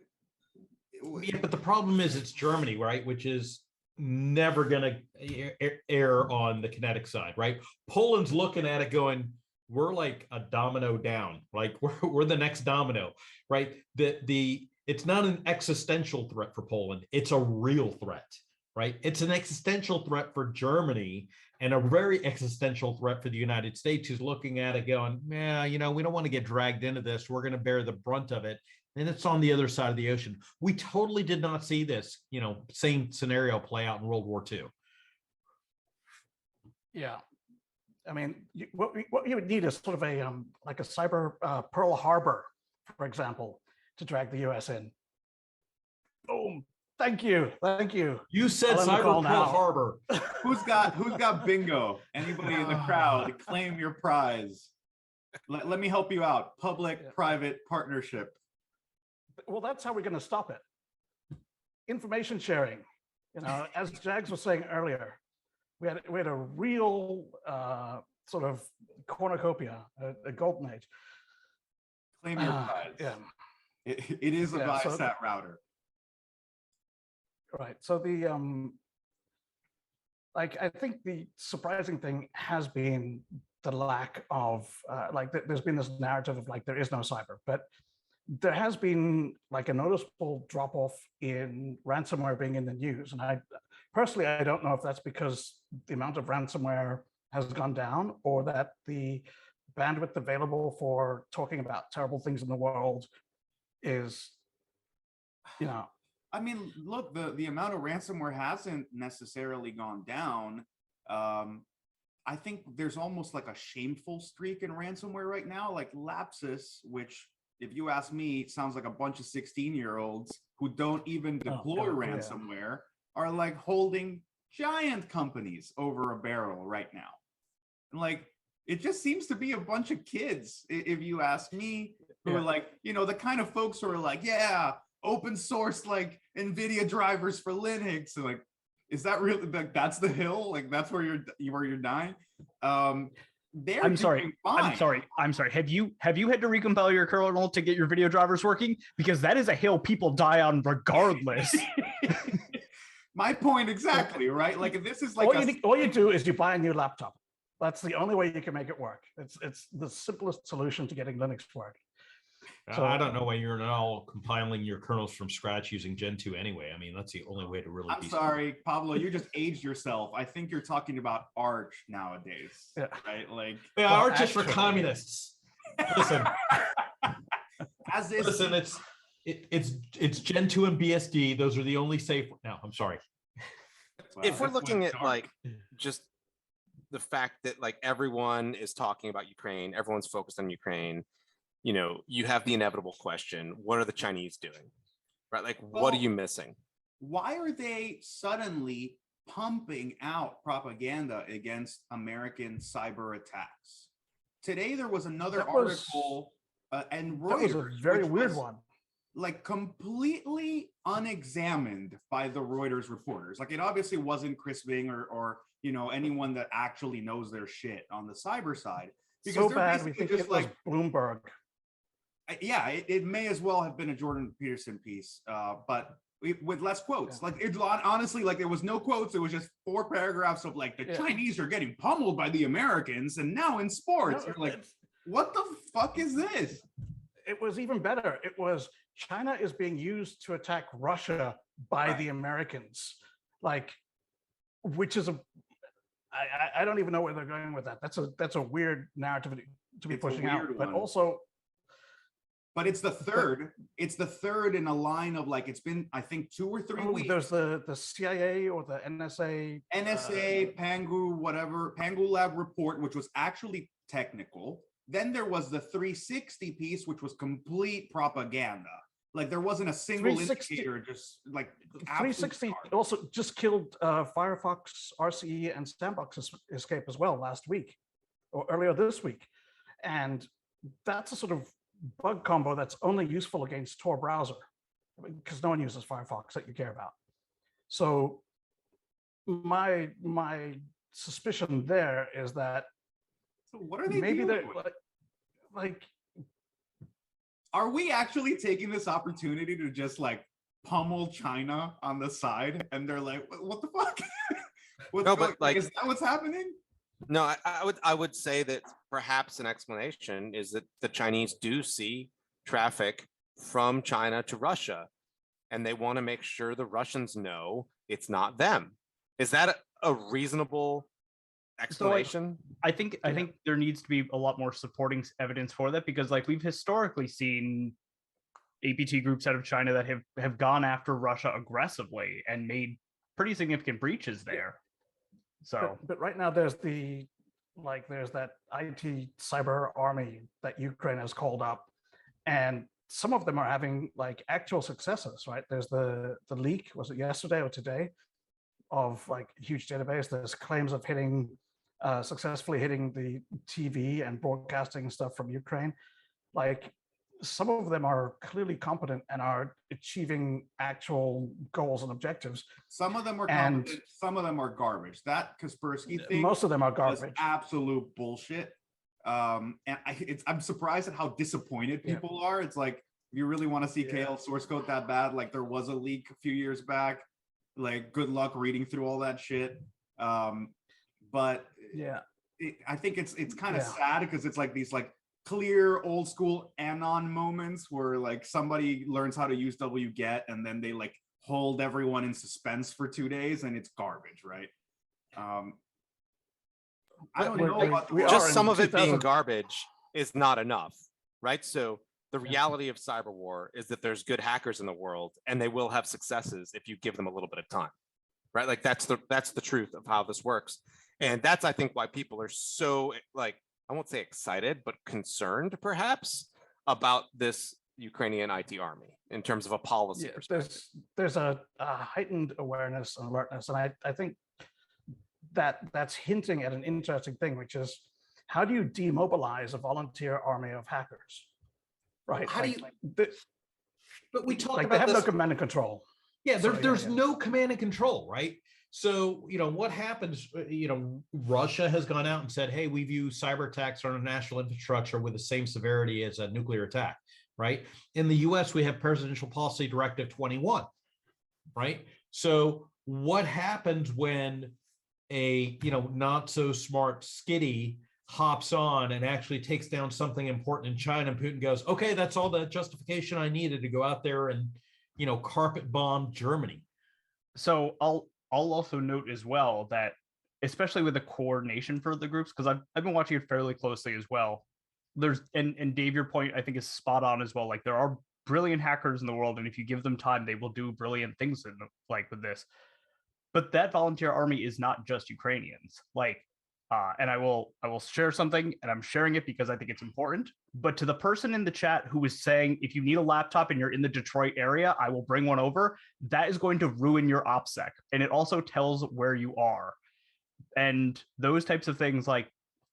[SPEAKER 5] yeah, but the problem is it's Germany, right? Which is never going to err on the kinetic side, right? Poland's looking at it going, we're like a domino down. Like we're the next domino, right? The It's not an existential threat for Poland. It's a real threat, right? It's an existential threat for Germany and a very existential threat for the United States, who's looking at it going, yeah, we don't want to get dragged into this. We're going to bear the brunt of it. And it's on the other side of the ocean. We totally did not see this, same scenario play out in World War II.
[SPEAKER 1] Yeah. I mean, what you would need is sort of a like a cyber Pearl Harbor, for example, to drag the US in. Boom. Thank you.
[SPEAKER 5] You said cyber Pearl Harbor.
[SPEAKER 2] Who's got bingo? Anybody in the crowd, claim your prize. Let me help you out. Public-private partnership.
[SPEAKER 1] Well, that's how we're going to stop it. Information sharing. As Jags was saying earlier, we had a real sort of cornucopia, a golden age.
[SPEAKER 2] Claim your prize.
[SPEAKER 1] Yeah.
[SPEAKER 2] It is a Viasat router.
[SPEAKER 1] Right. So I think the surprising thing has been the lack of there's been this narrative of there is no cyber, but there has been a noticeable drop off in ransomware being in the news. And I don't know if that's because the amount of ransomware has gone down, or that the bandwidth available for talking about terrible things in the world is,
[SPEAKER 2] I mean, look, the amount of ransomware hasn't necessarily gone down. I think there's almost like a shameful streak in ransomware right now, like Lapsus, which, if you ask me, sounds like a bunch of 16-year-olds who don't even deploy ransomware are holding giant companies over a barrel right now. And it just seems to be a bunch of kids, if you ask me, who are the kind of folks who are open source NVIDIA drivers for Linux. And is that really that's the hill? That's where you're dying. I'm sorry.
[SPEAKER 3] Have you had to recompile your kernel to get your video drivers working? Because that is a hill people die on regardless.
[SPEAKER 2] My point exactly, right? This is
[SPEAKER 1] all you do is you buy a new laptop. That's the only way you can make it work. It's the simplest solution to getting Linux to work.
[SPEAKER 5] So I don't know why you're not all compiling your kernels from scratch using Gen 2 anyway. I mean, that's the only way to really.
[SPEAKER 2] I'm sorry, Pablo, you just aged yourself. I think you're talking about Arch nowadays, right?
[SPEAKER 5] Arch is for communists. Listen, it's Gen 2 and BSD. Those are the only safe. No, I'm sorry.
[SPEAKER 4] If we're looking at just the fact that everyone is talking about Ukraine, everyone's focused on Ukraine. You have the inevitable question, what are the Chinese doing? Right? What are you missing?
[SPEAKER 2] Why are they suddenly pumping out propaganda against American cyber attacks? Today, there was another article, and Reuters,
[SPEAKER 1] that was a very weird one.
[SPEAKER 2] Completely unexamined by the Reuters reporters. It obviously wasn't Chris Ving or anyone that actually knows their shit on the cyber side. Because
[SPEAKER 1] so bad, we think it was Bloomberg.
[SPEAKER 2] Yeah, it may as well have been a Jordan Peterson piece, but with less quotes. Honestly, there was no quotes. It was just 4 paragraphs of the Chinese are getting pummeled by the Americans, and now in sports, you're what the fuck is this?
[SPEAKER 1] It was even better. It was China is being used to attack Russia by the Americans, which is I don't even know where they're going with that. That's a weird narrative to be pushing out, but also.
[SPEAKER 2] But it's the third. It's the third in a line of it's been, I think, 2 or 3 weeks.
[SPEAKER 1] There's the CIA or the NSA.
[SPEAKER 2] Pangu Lab report, which was actually technical. Then there was the 360 piece, which was complete propaganda. There wasn't a single indicator, just
[SPEAKER 1] 360 also just killed Firefox, RCE, and Sandbox Escape as well last week, or earlier this week. And that's a sort of bug combo that's only useful against Tor browser, because no one uses Firefox that you care about. So my suspicion there is that
[SPEAKER 2] what are they
[SPEAKER 1] maybe they're
[SPEAKER 2] are we actually taking this opportunity to just pummel China on the side, and they're what the fuck? Is that what's happening?
[SPEAKER 4] No, I would say that perhaps an explanation is that the Chinese do see traffic from China to Russia, and they want to make sure the Russians know it's not them. Is that a reasonable explanation?
[SPEAKER 3] I think there needs to be a lot more supporting evidence for that, because like we've historically seen APT groups out of China that have gone after Russia aggressively and made pretty significant breaches there. So
[SPEAKER 1] but right now there's that IT cyber army that Ukraine has called up, and some of them are having like actual successes, right? There's the leak, was it yesterday or today, of like huge database. There's claims of successfully hitting the TV and broadcasting stuff from Ukraine. Like some of them are clearly competent and are achieving actual goals and objectives.
[SPEAKER 2] Some of them are competent, some of them are garbage. That Kaspersky thing,
[SPEAKER 1] most of them are garbage.
[SPEAKER 2] Absolute bullshit. And I'm surprised at how disappointed people are. It's like, if you really want to see KL source code that bad, like there was a leak a few years back, like good luck reading through all that shit. But I think it's kind of sad because it's like these like clear old school anon moments where like somebody learns how to use wget and then they like hold everyone in suspense for 2 days and it's garbage, right? I don't know about
[SPEAKER 4] just some of it being garbage is not enough, right? So the reality of cyber war is that there's good hackers in the world and they will have successes if you give them a little bit of time, right? Like that's the truth of how this works. And that's, I think, why people are so like, I won't say excited, but concerned perhaps about this Ukrainian IT army in terms of a policy perspective.
[SPEAKER 1] There's a heightened awareness and alertness. And I think that's hinting at an interesting thing, which is how do you demobilize a volunteer army of hackers? Right.
[SPEAKER 5] How do you, but we talk about
[SPEAKER 1] they have
[SPEAKER 5] this.
[SPEAKER 1] No command and control.
[SPEAKER 5] Yeah, there's no command and control, right? So, what happens, Russia has gone out and said, hey, we view cyber attacks on our national infrastructure with the same severity as a nuclear attack, right? In the US, we have Presidential Policy Directive 21, right? So what happens when a, not so smart skitty hops on and actually takes down something important in China, and Putin goes, okay, that's all the justification I needed to go out there and, carpet bomb Germany.
[SPEAKER 3] So I'll also note as well that, especially with the coordination for the groups, because I've been watching it fairly closely as well. There's and Dave, your point I think is spot on as well. Like there are brilliant hackers in the world, and if you give them time, they will do brilliant things with this. But that volunteer army is not just Ukrainians. And I will share something, and I'm sharing it because I think it's important. But to the person in the chat who is saying, if you need a laptop and you're in the Detroit area, I will bring one over, that is going to ruin your OPSEC. And it also tells where you are. And those types of things, like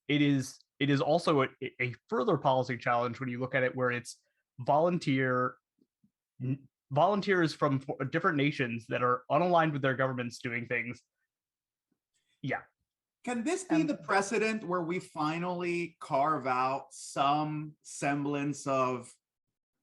[SPEAKER 3] it is also a further policy challenge when you look at it, where it's volunteers from different nations that are unaligned with their governments doing things. Yeah.
[SPEAKER 2] Can this be the precedent where we finally carve out some semblance of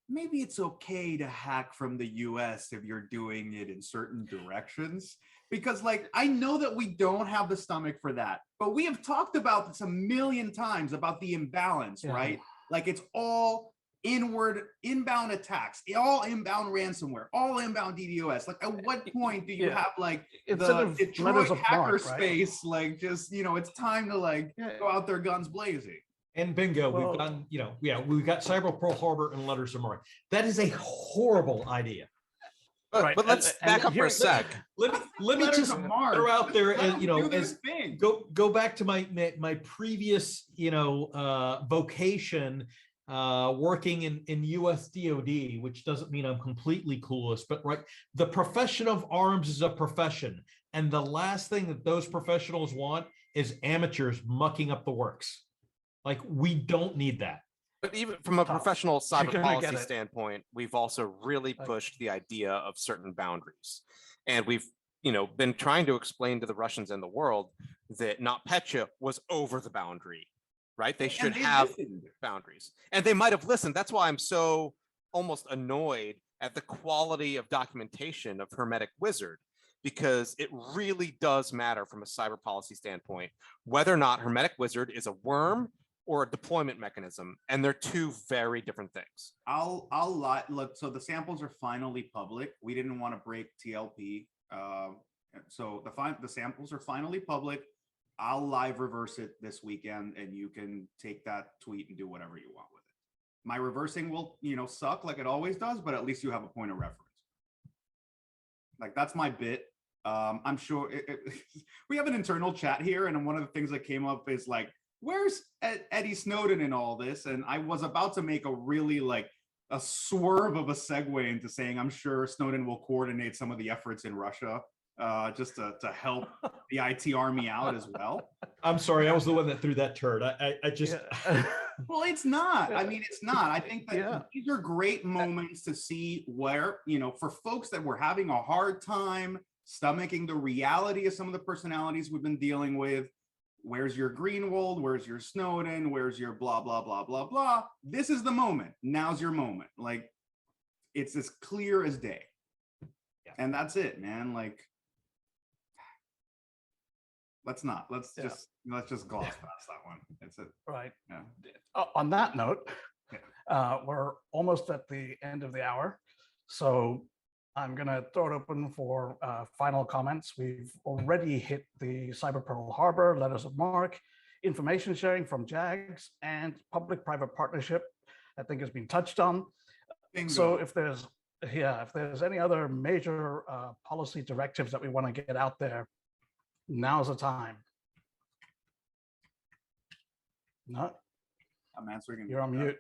[SPEAKER 2] maybe it's okay to hack from the US if you're doing it in certain directions? Because I know that we don't have the stomach for that, but we have talked about this a million times about the imbalance, right? Like it's all inbound attacks, all inbound ransomware, all inbound DDoS. Like at what point do you have the Detroit hacker space, it's time to go out there guns blazing?
[SPEAKER 5] And bingo, we've done, we've got Cyber Pearl Harbor and letters of marque. That is a horrible idea.
[SPEAKER 4] But let's back up for a sec.
[SPEAKER 5] Let me just throw out there, go back to my previous, vocation, working in US DOD, which doesn't mean I'm completely clueless, but the profession of arms is a profession. And the last thing that those professionals want is amateurs mucking up the works. We don't need that.
[SPEAKER 4] But even from a professional cyber policy standpoint, we've also really pushed the idea of certain boundaries. And we've, been trying to explain to the Russians and the world that NotPetya was over the boundary, right? They should have boundaries. And they might have listened. That's why I'm so almost annoyed at the quality of documentation of Hermetic Wizard, because it really does matter from a cyber policy standpoint, whether or not Hermetic Wizard is a worm or a deployment mechanism, and they're two very different things.
[SPEAKER 2] I'll lie. Look, so the samples are finally public. We didn't want to break TLP. So the samples are finally public. I'll live reverse it this weekend, and you can take that tweet and do whatever you want with it. My reversing will, suck like it always does, but at least you have a point of reference. Like, that's my bit. I'm sure we have an internal chat here, and one of the things that came up is like, where's Eddie Snowden in all this? And I was about to make a really a swerve of a segue into saying I'm sure Snowden will coordinate some of the efforts in Russia just to help the IT army out as well.
[SPEAKER 5] I'm sorry, I was the one that threw that turd. I just
[SPEAKER 2] Well, it's not. I mean, it's not. I think that these are great moments to see where, for folks that were having a hard time stomaching the reality of some of the personalities we've been dealing with. Where's your Greenwald? Where's your Snowden? Where's your blah, blah, blah, blah, blah? This is the moment. Now's your moment. Like, it's as clear as day. Yeah. And that's it, man. Like, let's just gloss past that one. It's it.
[SPEAKER 1] Right.
[SPEAKER 2] Yeah.
[SPEAKER 1] On that note, we're almost at the end of the hour. So I'm going to throw it open for final comments. We've already hit the Cyber Pearl Harbor, letters of marque, information sharing from JAGS, and public-private partnership, I think, has been touched on. Bingo. So if there's any other major policy directives that we want to get out there, now's the time. No, I'm answering. You're on mute.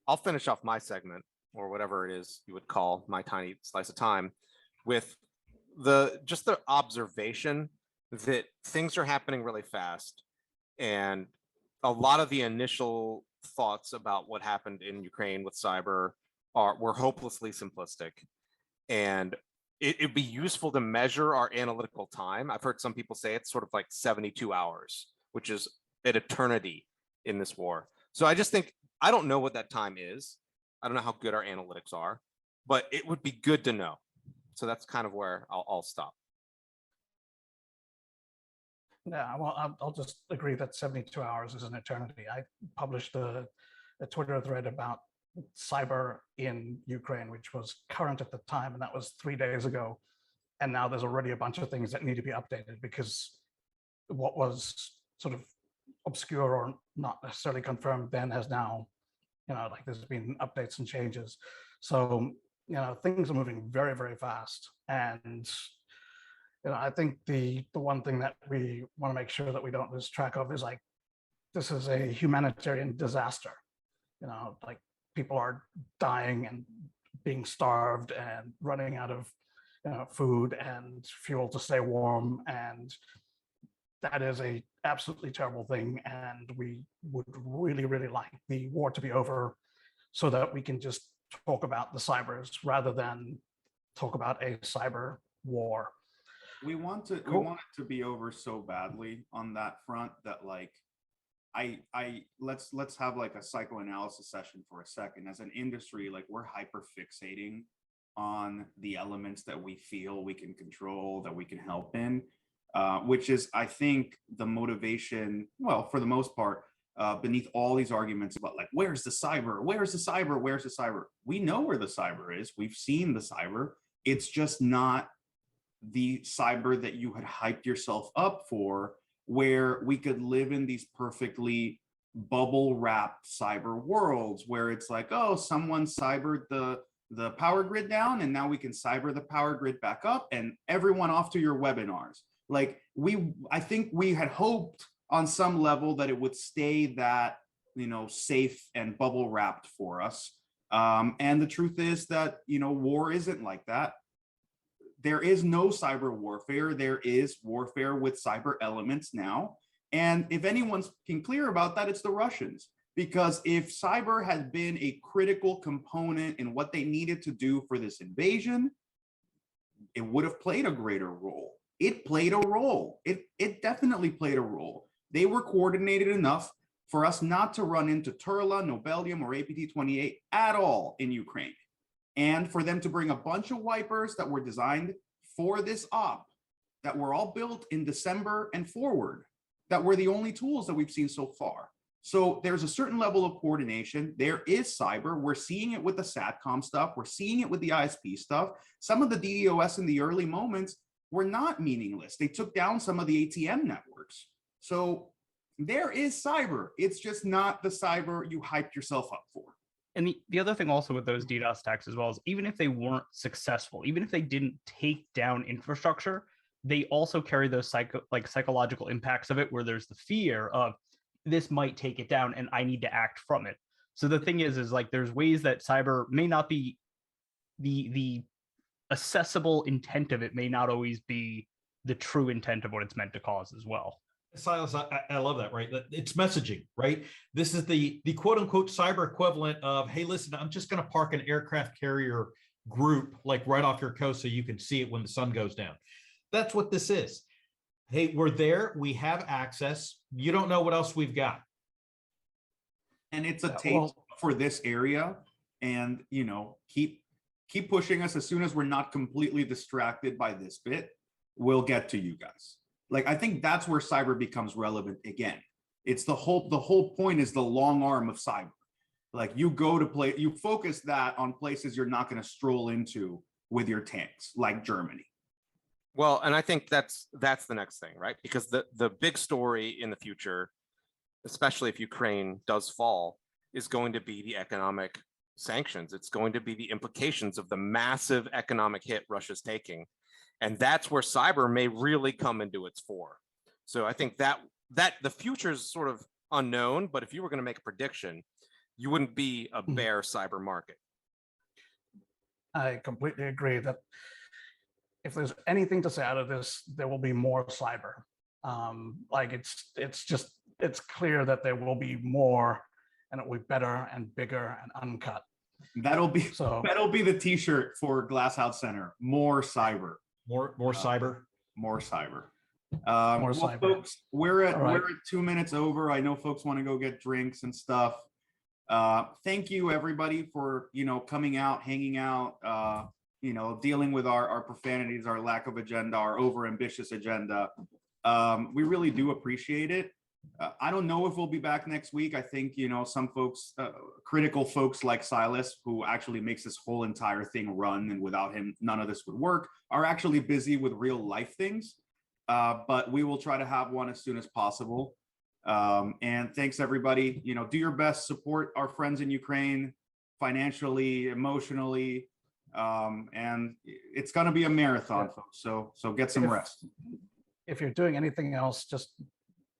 [SPEAKER 4] I'll finish off my segment, or whatever it is you would call my tiny slice of time, with the observation that things are happening really fast, and a lot of the initial thoughts about what happened in Ukraine with cyber were hopelessly simplistic, and it'd be useful to measure our analytical time. I've heard some people say it's sort of like 72 hours, which is an eternity in this war. So I just think, I don't know what that time is. I don't know how good our analytics are, but it would be good to know. So that's kind of where I'll stop.
[SPEAKER 1] Yeah, well, I'll just agree that 72 hours is an eternity. I published a Twitter thread about cyber in Ukraine, which was current at the time, and that was 3 days ago. And now there's already a bunch of things that need to be updated because what was sort of obscure or not necessarily confirmed then has now, there's been updates and changes. So, things are moving very, very fast. And, I think the one thing that we want to make sure that we don't lose track of is this is a humanitarian disaster. People are dying and being starved and running out of food and fuel to stay warm, and that is a absolutely terrible thing. And we would really, really like the war to be over so that we can just talk about the cybers rather than talk about a cyber war.
[SPEAKER 2] We want it to be over so badly on that front that let's have a psychoanalysis session for a second. As an industry, we're hyper fixating on the elements that we feel we can control, that we can help in, which is, I think, the motivation, well, for the most part, beneath all these arguments about where's the cyber, where's the cyber, where's the cyber? We know where the cyber is. We've seen the cyber. It's just not the cyber that you had hyped yourself up for, where we could live in these perfectly bubble wrapped cyber worlds where it's someone cybered the power grid down, and now we can cyber the power grid back up, and everyone off to your webinars. I think we had hoped on some level that it would stay that, safe and bubble wrapped for us. And the truth is that, war isn't like that. There is no cyber warfare. There is warfare with cyber elements now. And if anyone's been clear about that, it's the Russians. Because if cyber had been a critical component in what they needed to do for this invasion, it would have played a greater role. It played a role. It definitely played a role. They were coordinated enough for us not to run into Turla, Nobelium, or APT-28 at all in Ukraine. And for them to bring a bunch of wipers that were designed for this op, that were all built in December and forward, that were the only tools that we've seen so far. So there's a certain level of coordination. There is cyber. We're seeing it with the SATCOM stuff. We're seeing it with the ISP stuff. Some of the DDoS in the early moments were not meaningless. They took down some of the ATM networks. So there is cyber. It's just not the cyber you hyped yourself up for.
[SPEAKER 3] And the other thing also with those DDoS attacks as well is even if they weren't successful, even if they didn't take down infrastructure, they also carry those psychological impacts of it, where there's the fear of this might take it down and I need to act from it. So the thing is like there's ways that cyber may not be the accessible intent of it may not always be the true intent of what it's meant to cause as well.
[SPEAKER 5] Silas, I love that, right? It's messaging, right? This is the quote unquote cyber equivalent of, hey, listen, I'm just going to park an aircraft carrier group like right off your coast so you can see it when the sun goes down. That's what this is. Hey, we're there. We have access. You don't know what else we've got.
[SPEAKER 2] And it's a taste for this area. And, you know, keep pushing us. As soon as we're not completely distracted by this bit, we'll get to you guys. Like, I think that's where cyber becomes relevant again. It's the whole point is the long arm of cyber. Like you go to you focus that on places you're not going to stroll into with your tanks, like Germany.
[SPEAKER 4] Well, and I think that's the next thing, right? Because the big story in the future, especially if Ukraine does fall, is going to be the economic sanctions. It's going to be the implications of the massive economic hit Russia's taking. And that's where cyber may really come into its fore. So I think that the future is sort of unknown, but if you were going to make a prediction, you wouldn't be a bear cyber market.
[SPEAKER 1] I completely agree that if there's anything to say out of this, there will be more cyber. Like it's clear that there will be more, and it will be better and bigger and uncut.
[SPEAKER 2] That'll be the t-shirt for Glasshouse Center. More cyber.
[SPEAKER 5] More cyber.
[SPEAKER 2] More cyber.
[SPEAKER 1] More cyber.
[SPEAKER 2] Folks, we're at 2 minutes over. I know folks want to go get drinks and stuff. Thank you everybody for coming out, hanging out, dealing with our profanities, our lack of agenda, our overambitious agenda. We really do appreciate it. I don't know if we'll be back next week. I think some folks, critical folks like Silas, who actually makes this whole entire thing run, and without him none of this would work, are actually busy with real life things. But we will try to have one as soon as possible. And thanks everybody. Do your best, support our friends in Ukraine financially, emotionally, and it's going to be a marathon, folks. So get some rest.
[SPEAKER 1] If you're doing anything else, just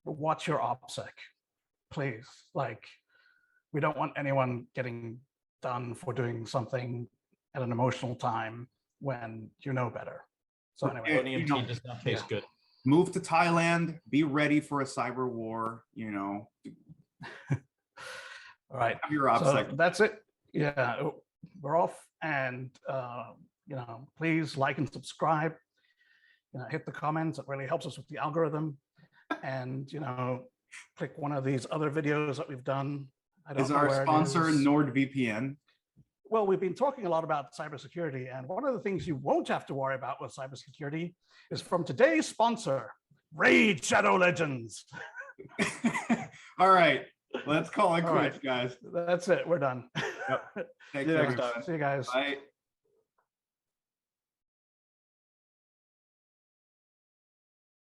[SPEAKER 1] watch your OPSEC, please. Like, we don't want anyone getting done for doing something at an emotional time when you know better. So anyway,
[SPEAKER 5] does not taste good.
[SPEAKER 2] Move to Thailand, be ready for a cyber war,
[SPEAKER 1] All right.
[SPEAKER 2] Have your OPSEC.
[SPEAKER 1] So that's it. Yeah, we're off. And, please like and subscribe. Hit the comments. It really helps us with the algorithm. And, click one of these other videos that we've done.
[SPEAKER 2] Is our sponsor NordVPN?
[SPEAKER 1] Well, we've been talking a lot about cybersecurity, and one of the things you won't have to worry about with cybersecurity is from today's sponsor, Raid Shadow Legends.
[SPEAKER 2] All right, let's call it quits, guys.
[SPEAKER 1] That's it. We're done.
[SPEAKER 2] Yep.
[SPEAKER 1] See you guys.
[SPEAKER 2] Bye.